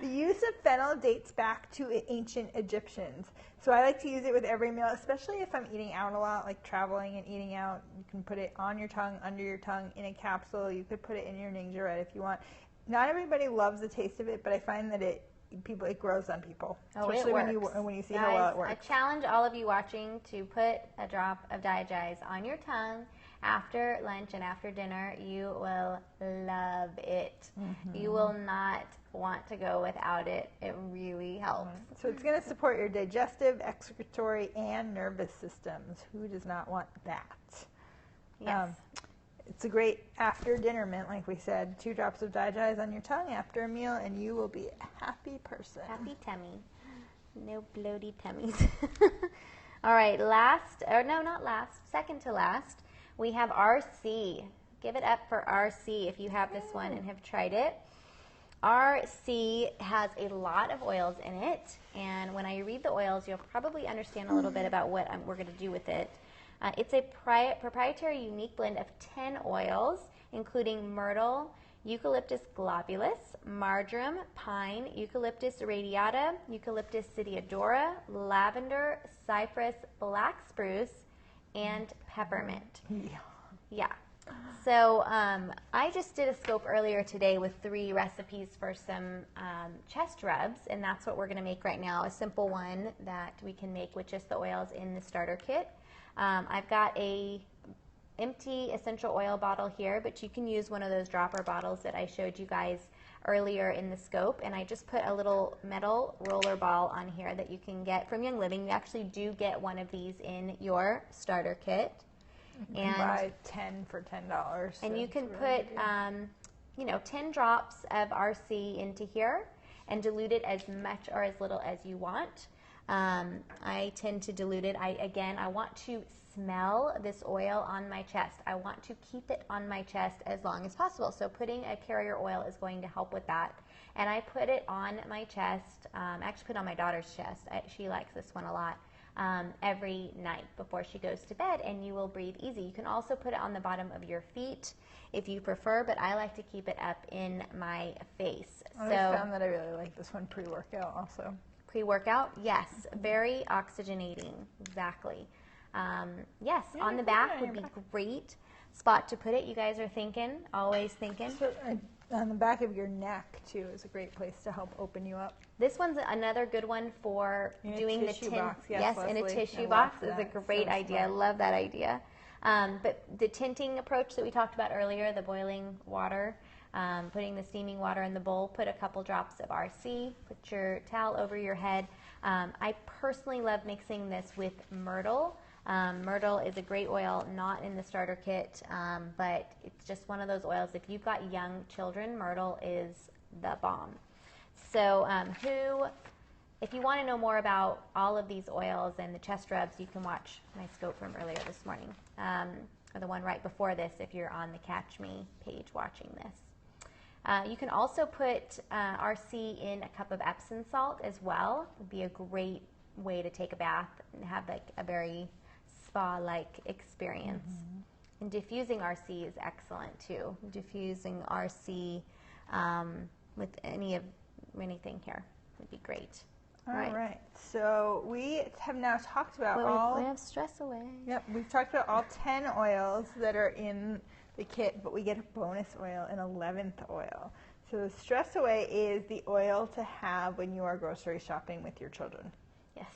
The use of fennel dates back to ancient Egyptians. So I like to use it with every meal, especially if I'm eating out a lot, like traveling and eating out. You can put it on your tongue, under your tongue, in a capsule. You could put it in your Ningxia Red if you want. Not everybody loves the taste of it, but I find that it people, it grows on people. Oh, especially it works. when you see Guys, how well it works. I challenge all of you watching to put a drop of Diagize on your tongue after lunch and after dinner. You will love it. You will not want to go without it. It really helps. So it's going to support your digestive, excretory, and nervous systems. Who does not want that? Yes. It's a great after dinner mint, like we said. 2 drops of Diagize on your tongue after a meal, and you will be a happy person. Happy tummy. No bloaty tummies. All right, second to last, we have RC. Give it up for RC if you have this one and have tried it. RC has a lot of oils in it, and when I read the oils, you'll probably understand a little bit about what we're going to do with it. It's a proprietary unique blend of 10 oils, including myrtle, Eucalyptus globulus, marjoram, pine, Eucalyptus radiata, Eucalyptus sediodora, lavender, cypress, black spruce, and peppermint. Yeah. So I just did a scope earlier today with 3 recipes for some chest rubs, and that's what we're going to make right now, a simple one that we can make with just the oils in the starter kit. I've got a empty essential oil bottle here, but you can use one of those dropper bottles that I showed you guys earlier in the scope, and I just put a little metal roller ball on here that you can get from Young Living. You actually do get one of these in your starter kit. You can buy 10 for $10. And you can put 10 drops of RC into here and dilute it as much or as little as you want. I tend to dilute it. I want to smell this oil on my chest. I want to keep it on my chest as long as possible. So putting a carrier oil is going to help with that. And I put it on my chest. I actually put it on my daughter's chest. She likes this one a lot. Every night before she goes to bed, and you will breathe easy. You can also put it on the bottom of your feet if you prefer, but I like to keep it up in my face. I found that I really like this one pre-workout also. Pre-workout? Yes. Very oxygenating. Exactly. Yes, Yeah, on the back would be great spot to put it. You guys are thinking, always thinking. So, on the back of your neck, too, is a great place to help open you up. This one's another good one for doing the tin. Box. Yes, in a tissue box is a great idea. I love that idea. But the tinting approach that we talked about earlier, the boiling water, putting the steaming water in the bowl, put a couple drops of RC, put your towel over your head. I personally love mixing this with myrtle. Myrtle is a great oil, not in the starter kit, but it's just one of those oils. If you've got young children, myrtle is the bomb. So if you want to know more about all of these oils and the chest rubs, you can watch my scope from earlier this morning, or the one right before this if you're on the Catch Me page watching this. You can also put RC in a cup of Epsom salt as well. It would be a great way to take a bath and have like a very spa-like experience. And diffusing RC is excellent too. Diffusing RC with anything here would be great. All right. So we have now talked about we have Stress Away. Yep, we've talked about all 10 oils that are in the kit, but we get a bonus oil, an 11th oil. So the Stress Away is the oil to have when you are grocery shopping with your children. Yes,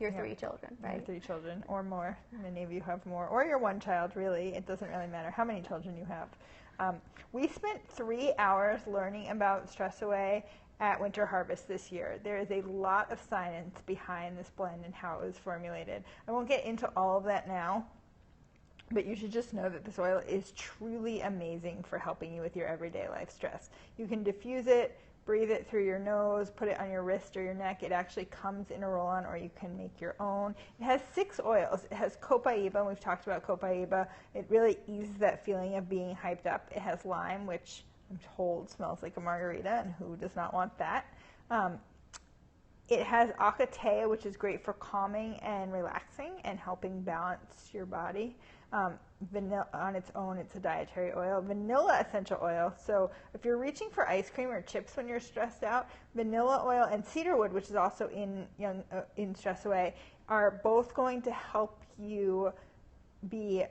your 3 children, right? Your 3 children or more. Many of you have more. Or your 1 child, really. It doesn't really matter how many children you have. We spent 3 hours learning about Stress Away at Winter Harvest this year. There is a lot of science behind this blend and how it was formulated. I won't get into all of that now, but you should just know that this oil is truly amazing for helping you with your everyday life stress. You can diffuse it, breathe it through your nose, put it on your wrist or your neck. It actually comes in a roll-on, or you can make your own. It has 6 oils. It has copaiba, and we've talked about copaiba. It really eases that feeling of being hyped up. It has lime, which I'm told smells like a margarita, and who does not want that? It has acatea, which is great for calming and relaxing and helping balance your body. Vanilla on its own, it's a dietary oil. Vanilla essential oil. So if you're reaching for ice cream or chips when you're stressed out, vanilla oil and cedarwood, which is also in Stress Away, are both going to help you be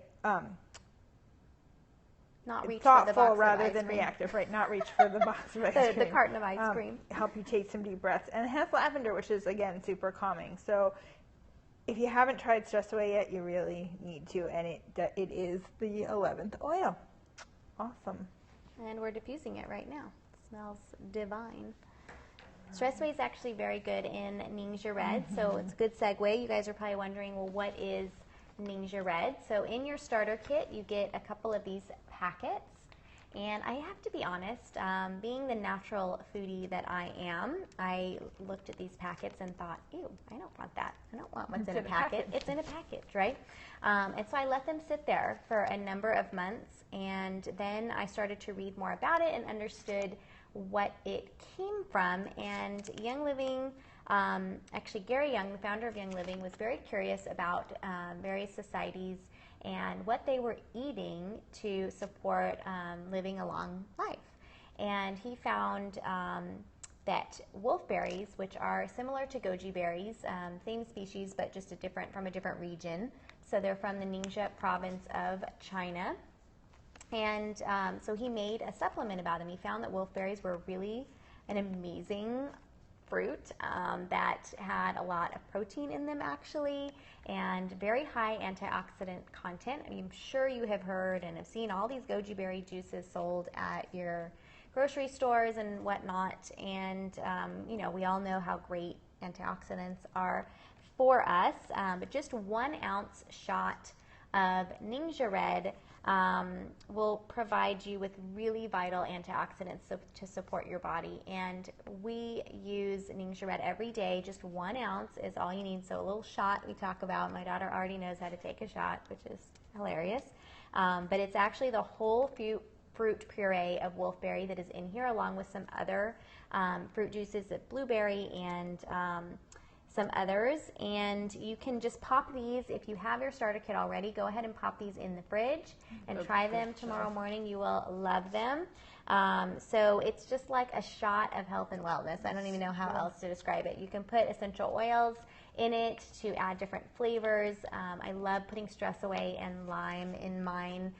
Not reach for the thoughtful box rather of ice than cream. reactive, right? Not reach for the box of ice cream. The carton of ice cream. Help you take some deep breaths. And it has lavender, which is, again, super calming. So if you haven't tried Stress Away yet, you really need to. And it is the 11th oil. Awesome. And we're diffusing it right now. It smells divine. Stress Away is actually very good in Ningxia Red, so it's a good segue. You guys are probably wondering, well, what is Ningxia Red? So in your starter kit, you get a couple of these packets. And I have to be honest, being the natural foodie that I am, I looked at these packets and thought, ew, I don't want that. I don't want what's in a packet. It's in a package, right? And so I let them sit there for a number of months, and then I started to read more about it and understood what it came from. And Young Living, actually Gary Young, the founder of Young Living, was very curious about various societies and what they were eating to support living a long life. And he found that wolfberries, which are similar to goji berries, same species but just from a different region. So they're from the Ningxia province of China. And so he made a supplement about them. He found that wolfberries were really an amazing fruit that had a lot of protein in them, actually, and very high antioxidant content. I'm sure you have heard and have seen all these goji berry juices sold at your grocery stores and whatnot. And, we all know how great antioxidants are for us. But just 1 ounce shot of Ningxia Red will provide you with really vital antioxidants to support your body. And we use Ningxia Red every day. Just 1 ounce is all you need. So a little shot we talk about. My daughter already knows how to take a shot, which is hilarious. But it's actually the whole fruit puree of wolfberry that is in here, along with some other fruit juices of blueberry and some others. And you can just pop these. If you have your starter kit already, go ahead and pop these in the fridge and try them tomorrow morning. You will love them. So it's just like a shot of health and wellness. I don't even know how else to describe it. You can put essential oils in it to add different flavors. I love putting Stress Away and lime in mine,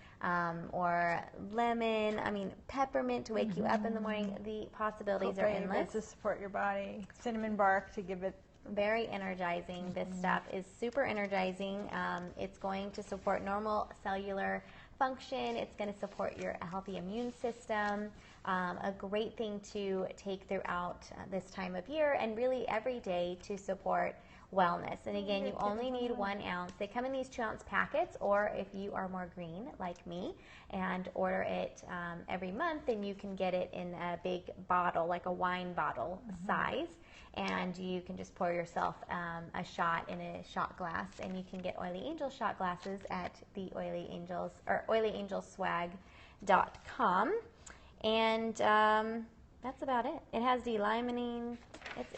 or lemon. Peppermint to wake you up in the morning. The possibilities are endless. To support your body. Cinnamon bark to give it. Very energizing. This stuff is super energizing. It's going to support normal cellular function. It's going to support your healthy immune system. A great thing to take throughout this time of year and really every day to support wellness. And again, you only need 1 ounce. They come in these 2 ounce packets, or if you are more green like me and order it every month, then you can get it in a big bottle, like a wine bottle size. And you can just pour yourself a shot in a shot glass, and you can get Oily Angel shot glasses at the Oily Angels or oilyangelswag.com. And that's about it. It has D-limonene.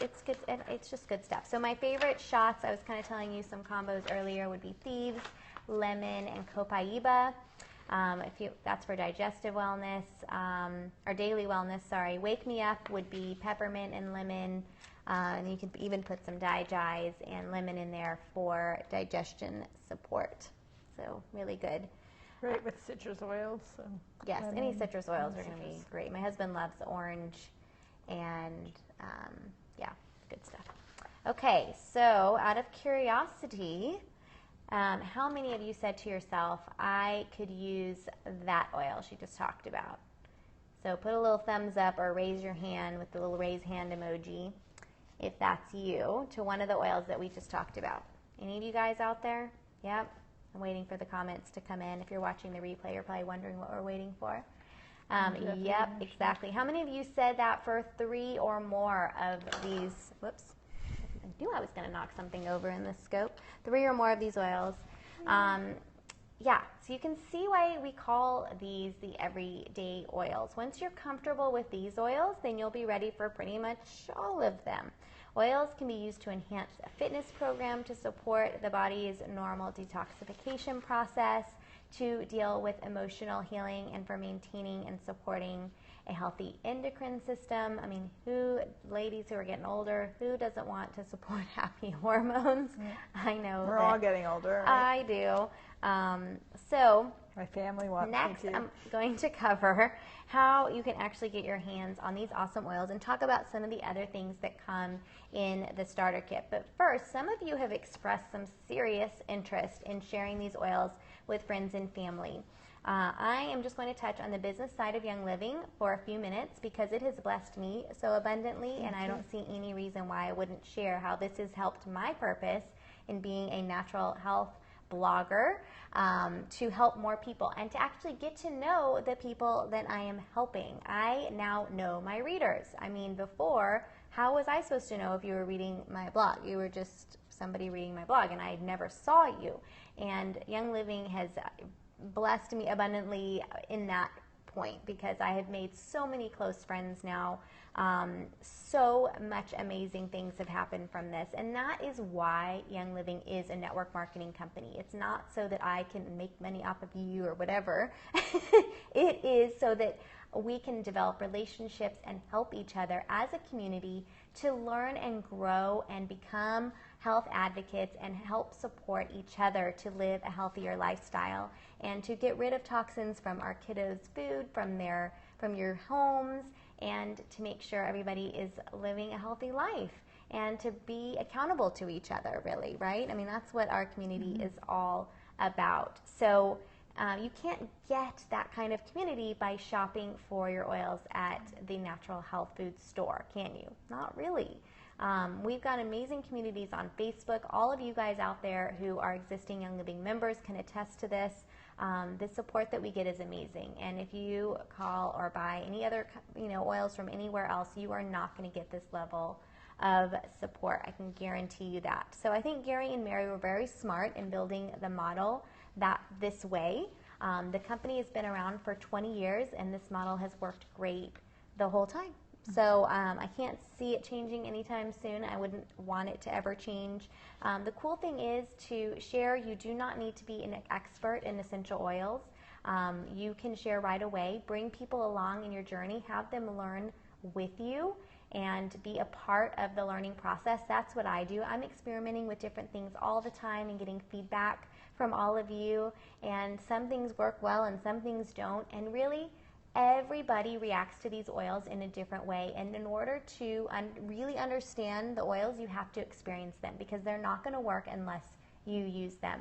It's good. It's just good stuff. So my favorite shots, I was kind of telling you some combos earlier, would be Thieves, Lemon, and Copaiba. That's for digestive wellness, or daily wellness, sorry. Wake Me Up would be peppermint and lemon. And you can even put some Dai and lemon in there for digestion support. So really good. Great with citrus oils. So yes, any citrus oils are going to be great. My husband loves orange, and good stuff. Okay, so out of curiosity, how many of you said to yourself, I could use that oil she just talked about? So put a little thumbs up or raise your hand with the little raise hand emoji if that's you, to one of the oils that we just talked about. Any of you guys out there? Yep. I'm waiting for the comments to come in. If you're watching the replay, you're probably wondering what we're waiting for. Yep, exactly. How many of you said that for 3 or more of these? Whoops. I knew I was going to knock something over in this scope. 3 or more of these oils. So you can see why we call these the everyday oils. Once you're comfortable with these oils, then you'll be ready for pretty much all of them. Oils can be used to enhance a fitness program, to support the body's normal detoxification process, to deal with emotional healing, and for maintaining and supporting a healthy endocrine system. Ladies who are getting older, who doesn't want to support happy hormones? I know we're all getting older, right? I do. So my family wants next, me to. I'm going to cover how you can actually get your hands on these awesome oils and talk about some of the other things that come in the starter kit. But first, some of you have expressed some serious interest in sharing these oils with friends and family. I am just going to touch on the business side of Young Living for a few minutes because it has blessed me so abundantly, and I don't see any reason why I wouldn't share how this has helped my purpose in being a natural health blogger, to help more people and to actually get to know the people that I am helping. I now know my readers. I mean, before, how was I supposed to know if you were reading my blog? You were just somebody reading my blog, and I never saw you. And Young Living has blessed me abundantly in that point because I have made so many close friends now. So much amazing things have happened from this, and that is why Young Living is a network marketing company. It's not so that I can make money off of you or whatever. It is so that we can develop relationships and help each other as a community to learn and grow and become health advocates and help support each other to live a healthier lifestyle and to get rid of toxins from our kiddos' food, from your homes, and to make sure everybody is living a healthy life and to be accountable to each other, really, right? I mean, that's what our community is all about. So you can't get that kind of community by shopping for your oils at the natural health food store, can you? Not really. We've got amazing communities on Facebook. All of you guys out there who are existing Young Living members can attest to this. The support that we get is amazing, and if you call or buy any other oils from anywhere else, you are not going to get this level of support. I can guarantee you that. So I think Gary and Mary were very smart in building the model this way. The company has been around for 20 years, and this model has worked great the whole time. So I can't see it changing anytime soon. I wouldn't want it to ever change. The cool thing is to share. You do not need to be an expert in essential oils. You can share right away. Bring people along in your journey. Have them learn with you and be a part of the learning process. That's what I do. I'm experimenting with different things all the time and getting feedback from all of you. And some things work well and some things don't. And really, everybody reacts to these oils in a different way, and in order to really understand the oils, you have to experience them because they're not going to work unless you use them.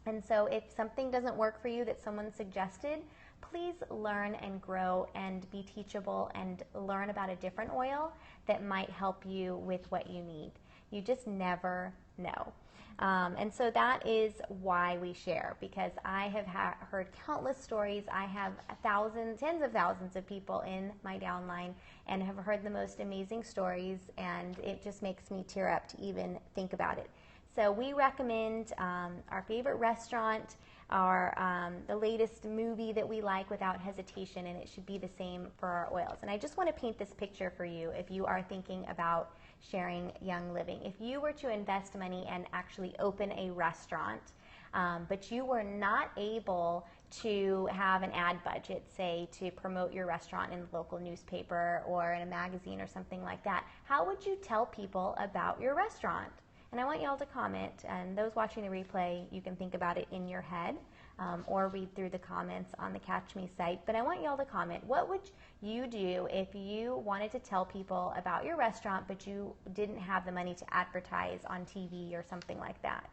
And so if something doesn't work for you that someone suggested, please learn and grow and be teachable and learn about a different oil that might help you with what you need. You just never know. And so that is why we share, because I have heard countless stories. I have tens of thousands of people in my downline and have heard the most amazing stories, and it just makes me tear up to even think about it. So we recommend our favorite restaurant, the latest movie that we like without hesitation, and it should be the same for our oils. And I just want to paint this picture for you if you are thinking about sharing Young Living. If you were to invest money and actually open a restaurant, but you were not able to have an ad budget, say, to promote your restaurant in the local newspaper or in a magazine or something like that, how would you tell people about your restaurant? And I want you all to comment, and those watching the replay, you can think about it in your head or read through the comments on the Catch Me site. But I want you all to comment. What would you do if you wanted to tell people about your restaurant, but you didn't have the money to advertise on TV or something like that?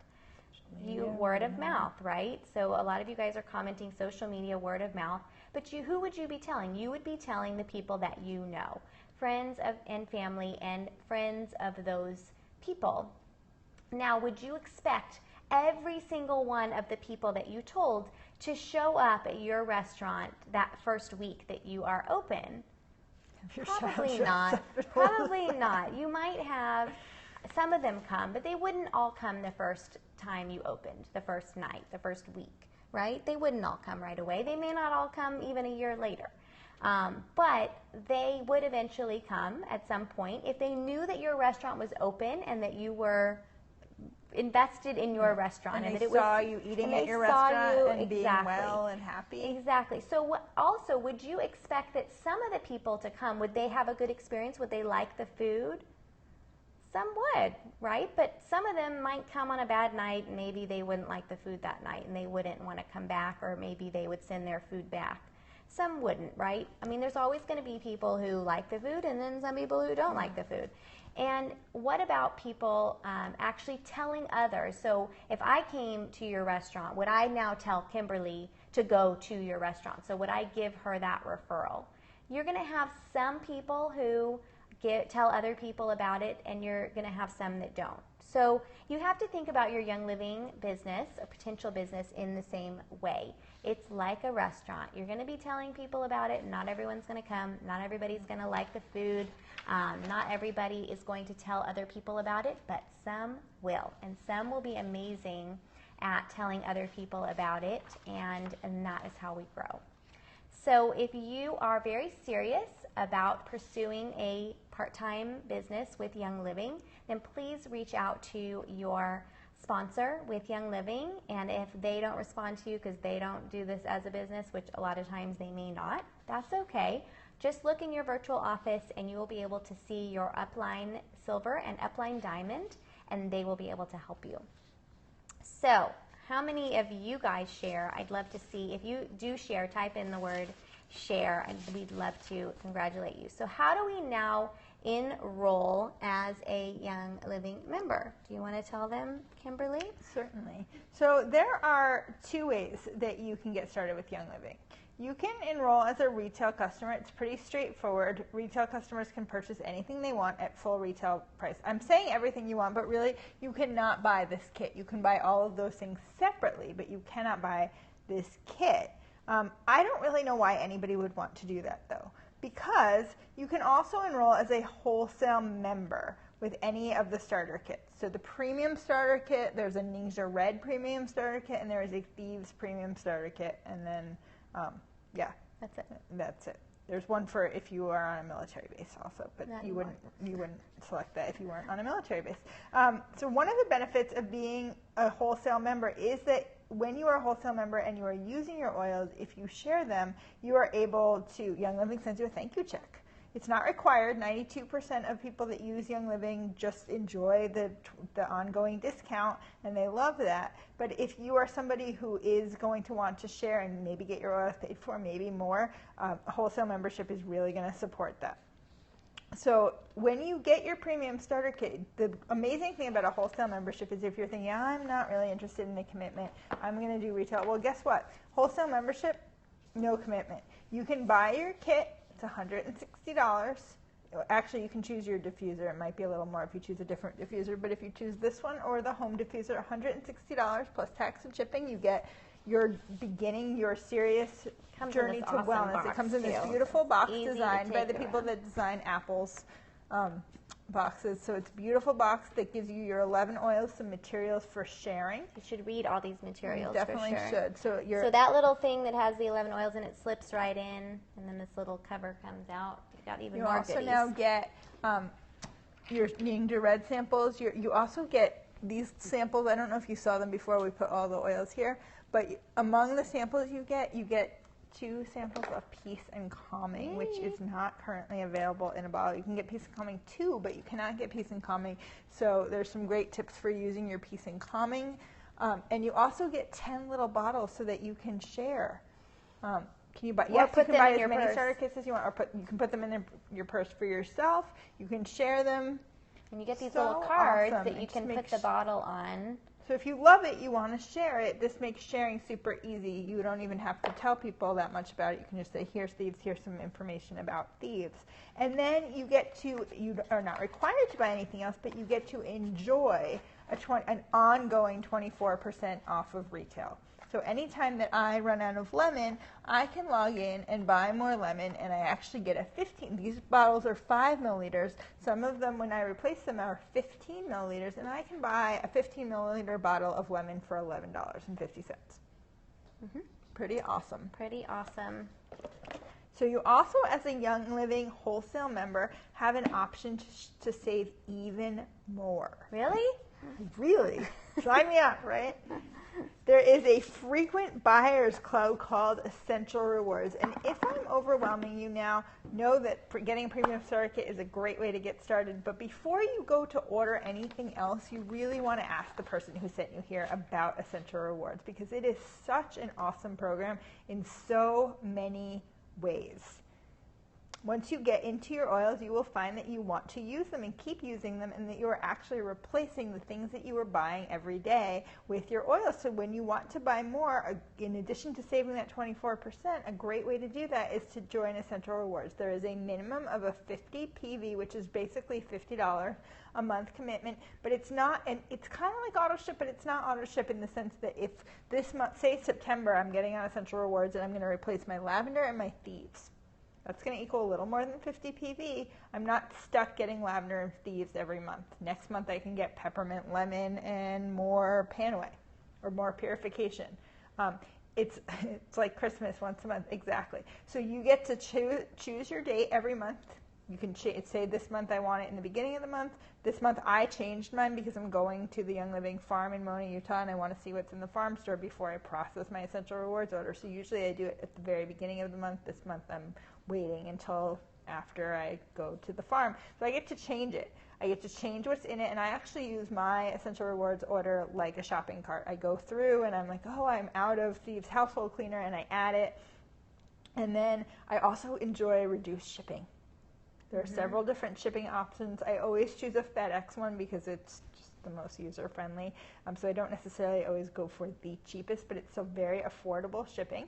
Word of mouth, right? So a lot of you guys are commenting social media, word of mouth. But who would you be telling? You would be telling the people that you know, friends and family and friends of those people. Now, would you expect every single one of the people that you told to show up at your restaurant that first week that you are open? Probably not. Probably not. You might have some of them come, but they wouldn't all come the first time you opened, the first night, the first week, right? They wouldn't all come right away. They may not all come even a year later. But they would eventually come at some point if they knew that your restaurant was open and that you were invested in your restaurant, and they saw you eating at your restaurant and being well and happy. Exactly. So also, would you expect that some of the people to come, would they have a good experience? Would they like the food? Some would, right? But some of them might come on a bad night and maybe they wouldn't like the food that night and they wouldn't want to come back, or maybe they would send their food back. Some wouldn't, right? I mean, there's always going to be people who like the food and then some people who don't like the food. And what about people actually telling others? So if I came to your restaurant, would I now tell Kimberly to go to your restaurant? So would I give her that referral? You're going to have some people who tell other people about it, and you're going to have some that don't. So you have to think about your Young Living business, a potential business, in the same way. It's like a restaurant. You're going to be telling people about it. Not everyone's going to come. Not everybody's going to like the food. Not everybody is going to tell other people about it, but some will. And some will be amazing at telling other people about it, and that is how we grow. So if you are very serious about pursuing a part-time business with Young Living, then please reach out to your sponsor with Young Living. And if they don't respond to you because they don't do this as a business, which a lot of times they may not, that's okay. Just look in your virtual office and you will be able to see your upline silver and upline diamond, and they will be able to help you. So how many of you guys share? I'd love to see. If you do share, type in the word share, and we'd love to congratulate you. So how do we now enroll as a Young Living member? Do you want to tell them, Kimberly? Certainly. So there are two ways that you can get started with Young Living. You can enroll as a retail customer. It's pretty straightforward. Retail customers can purchase anything they want at full retail price. I'm saying everything you want, but really you cannot buy this kit. You can buy all of those things separately, but you cannot buy this kit. I don't really know why anybody would want to do that, though, because you can also enroll as a wholesale member with any of the starter kits. So the premium starter kit, there's a Ninja Red premium starter kit, and there is a Thieves premium starter kit, and then yeah, that's it. There's one for if you are on a military base also, but you wouldn't select that if you weren't on a military base. So one of the benefits of being a wholesale member is that when you are a wholesale member and you are using your oils, if you share them, you are able to, Young Living sends you a thank you check. It's not required. 92% of people that use Young Living just enjoy the ongoing discount, and they love that. But if you are somebody who is going to want to share and maybe get your oils paid for, maybe more, a wholesale membership is really going to support that. So when you get your premium starter kit, the amazing thing about a wholesale membership is if you're thinking, I'm not really interested in the commitment, I'm going to do retail. Well, guess what? Wholesale membership, no commitment. You can buy your kit. It's $160. Actually, you can choose your diffuser. It might be a little more if you choose a different diffuser, but if you choose this one or the home diffuser, $160 plus tax and shipping, you get your serious journey to wellness. It comes in this beautiful box designed by the people that design Apple's boxes. So it's a beautiful box that gives you your 11 oils, some materials for sharing. You should read all these materials. You definitely for sure. should. So that little thing that has the 11 oils in it slips right in, and then this little cover comes out. You got even more goodies. You also now get your Ninja Red samples. You also get these samples. I don't know if you saw them before. We put all the oils here, but among the samples you get 2 samples of Peace and Calming, which is not currently available in a bottle. You can get Peace and Calming 2, but you cannot get Peace and Calming. So there's some great tips for using your Peace and Calming. And you also get 10 little bottles so that you can share. Can you buy? Yes, you can buy as many starter kits as you want, or you can put them in your purse for yourself. You can share them. And you get these little cards that you can put the bottle on. So if you love it, you want to share it, this makes sharing super easy. You don't even have to tell people that much about it. You can just say, here's Thieves, here's some information about Thieves. And then you are not required to buy anything else, but you get to enjoy an ongoing 24% off of retail. So anytime that I run out of lemon, I can log in and buy more lemon, and I actually get a 15. These bottles are 5 milliliters. Some of them, when I replace them, are 15 milliliters, and I can buy a 15 milliliter bottle of lemon for $11.50. Mm-hmm. Pretty awesome. Pretty awesome. So you also, as a Young Living wholesale member, have an option to save even more. Really? Really? Sign me up, right? There is a frequent buyers club called Essential Rewards. And if I'm overwhelming you now, know that getting a premium starter kit is a great way to get started. But before you go to order anything else, you really want to ask the person who sent you here about Essential Rewards, because it is such an awesome program in so many ways. Once you get into your oils, you will find that you want to use them and keep using them, and that you are actually replacing the things that you are buying every day with your oils. So when you want to buy more, in addition to saving that 24%, a great way to do that is to join Essential Rewards. There is a minimum of a 50 PV, which is basically $50 a month commitment, but it's not, and it's kind of like auto ship, but it's not auto ship in the sense that if this month, say September, I'm getting on Essential Rewards and I'm going to replace my lavender and my thieves. That's going to equal a little more than 50 PV. I'm not stuck getting lavender and thieves every month. Next month I can get peppermint, lemon, and more Panaway, or more purification. It's like Christmas once a month, exactly. So you get to choose your date every month. You can say this month I want it in the beginning of the month. This month I changed mine because I'm going to the Young Living farm in Mona, Utah, and I want to see what's in the farm store before I process my Essential Rewards order. So usually I do it at the very beginning of the month. This month I'm waiting until after I go to the farm. So I get to change it. I get to change what's in it, and I actually use my Essential Rewards order like a shopping cart. I go through and I'm like, oh, I'm out of Thieves household cleaner, and I add it. And then I also enjoy reduced shipping. There are several different shipping options. I always choose a FedEx one because it's just the most user-friendly. So I don't necessarily always go for the cheapest, but it's still very affordable shipping.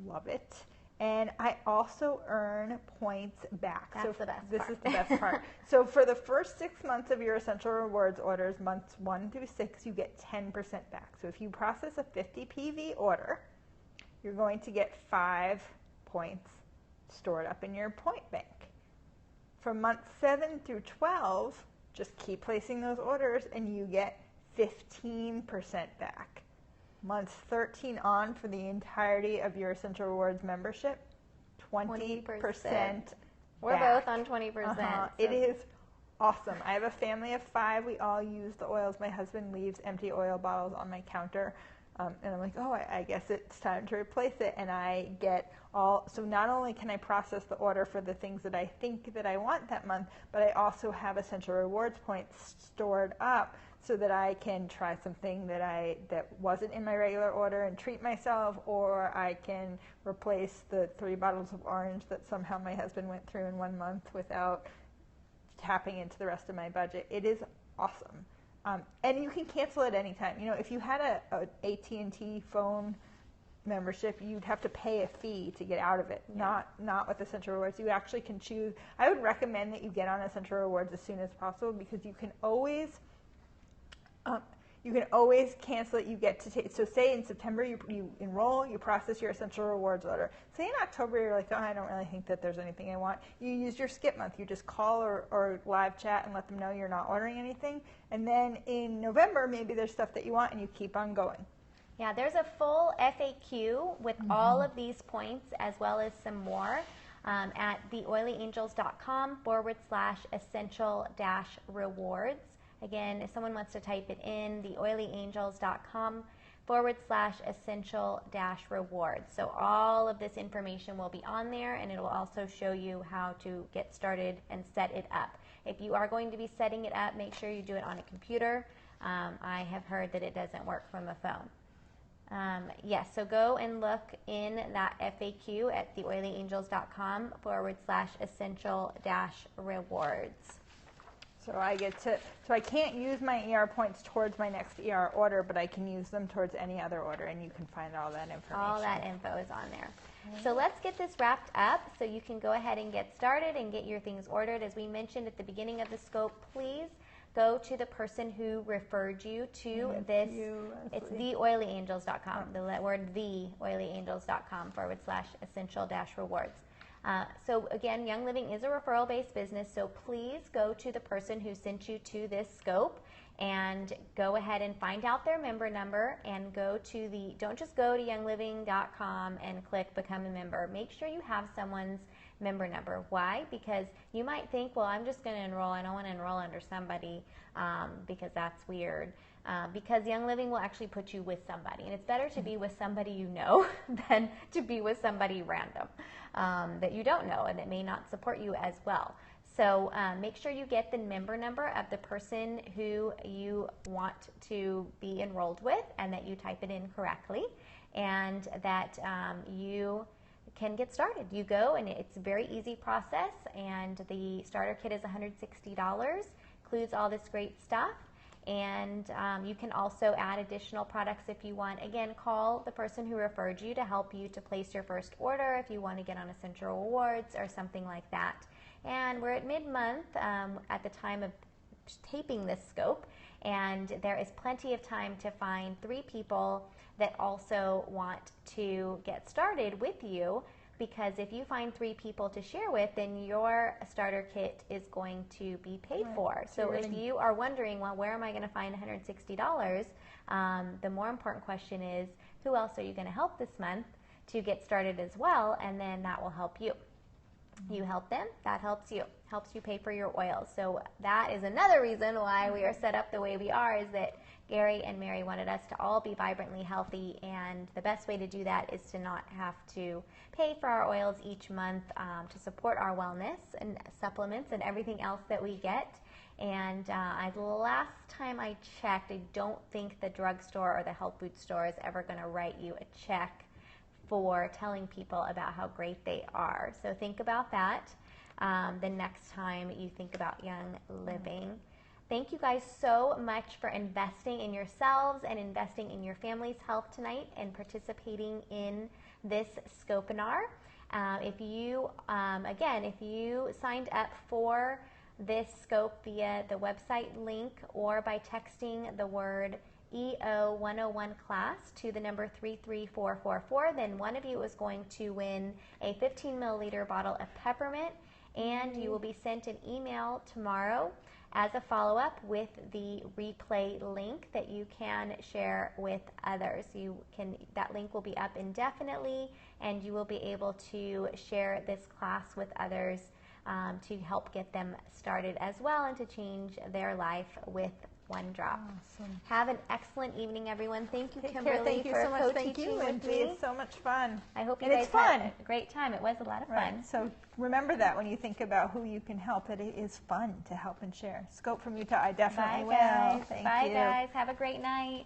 Love it. And I also earn points back. That's the best part. This is the best part. So for the first 6 months of your Essential Rewards orders, months 1 through 6, you get 10% back. So if you process a 50 PV order, you're going to get 5 points stored up in your point bank. From months 7 through 12, just keep placing those orders and you get 15% back. Months 13 on, for the entirety of your Essential Rewards membership, 20% We're back. both on 20%. So. It is awesome. I have a family of 5. We all use the oils. My husband leaves empty oil bottles on my counter. And I'm like, oh, I guess it's time to replace it. And I get so not only can I process the order for the things that I think that I want that month, but I also have Essential Rewards points stored up so that I can try something that wasn't in my regular order and treat myself, or I can replace the 3 bottles of orange that somehow my husband went through in 1 month without tapping into the rest of my budget. It is awesome. And you can cancel it anytime. You know, if you had a AT&T phone membership, you'd have to pay a fee to get out of it. Yeah. Not with Essential Rewards. You actually can choose. I would recommend that you get on Essential Rewards as soon as possible, because you can always cancel it. You get to take. So say in September you enroll, you process your Essential Rewards order. Say in October you're like, oh, I don't really think that there's anything I want. You use your skip month. You just call or live chat and let them know you're not ordering anything. And then in November maybe there's stuff that you want, and you keep on going. Yeah, there's a full FAQ with all of these points as well as some more at theoilyangels.com/essential-rewards. Again, if someone wants to type it in, theoilyangels.com/essential-rewards. So all of this information will be on there, and it will also show you how to get started and set it up. If you are going to be setting it up, make sure you do it on a computer. I have heard that it doesn't work from a phone. Yes, so go and look in that FAQ at theoilyangels.com/essential-rewards. So I can't use my ER points towards my next ER order, but I can use them towards any other order, and you can find all that information. All that info is on there. So let's get this wrapped up so you can go ahead and get started and get your things ordered. As we mentioned at the beginning of the scope, please go to the person who referred you to this. It's theoilyangels.com, the word theoilyangels.com/essential-rewards. So again, Young Living is a referral-based business, so please go to the person who sent you to this scope and go ahead and find out their member number and don't just go to youngliving.com and click become a member. Make sure you have someone's member number. Why? Because you might think, well, I'm just going to enroll. I don't want to enroll under somebody because that's weird. Because Young Living will actually put you with somebody. And it's better to be with somebody you know than to be with somebody random that you don't know and that may not support you as well. So make sure you get the member number of the person who you want to be enrolled with and that you type it in correctly and that you can get started. You go and it's a very easy process, and the starter kit is $160, includes all this great stuff. And you can also add additional products if you want. Again, call the person who referred you to help you to place your first order if you want to get on Essential Rewards or something like that. And we're at mid-month at the time of taping this scope, and there is plenty of time to find 3 people that also want to get started with you, because if you find 3 people to share with, then your starter kit is going to be paid for. So if you are wondering, well, where am I going to find $160? The more important question is, who else are you going to help this month to get started as well? And then that will help you. You help them, that helps you pay for your oils. So that is another reason why we are set up the way we are, is that Gary and Mary wanted us to all be vibrantly healthy, and the best way to do that is to not have to pay for our oils each month to support our wellness and supplements and everything else that we get. And last time I checked, I don't think the drugstore or the health food store is ever going to write you a check for telling people about how great they are. So think about that the next time you think about Young Living. Thank you guys so much for investing in yourselves and investing in your family's health tonight and participating in this SCOPINAR. If you signed up for this scope via the website link or by texting the word EO101 class to the number 33444, then one of you is going to win a 15 milliliter bottle of peppermint, and you will be sent an email tomorrow as a follow-up with the replay link that you can share with others. That link will be up indefinitely, and you will be able to share this class with others to help get them started as well and to change their life with one drop. Awesome. Have an excellent evening, everyone. Thank you, Take Kimberly, care. Thank you for so much. Thank you, co-teaching with Lindsay. me. It's so much fun. I hope you And guys it's fun. had a great time. It was a lot of fun. So remember that when you think about who you can help, it is fun to help and share. Scope from Utah, I definitely will. Bye, guys. Thank Bye, you. guys. Have a great night.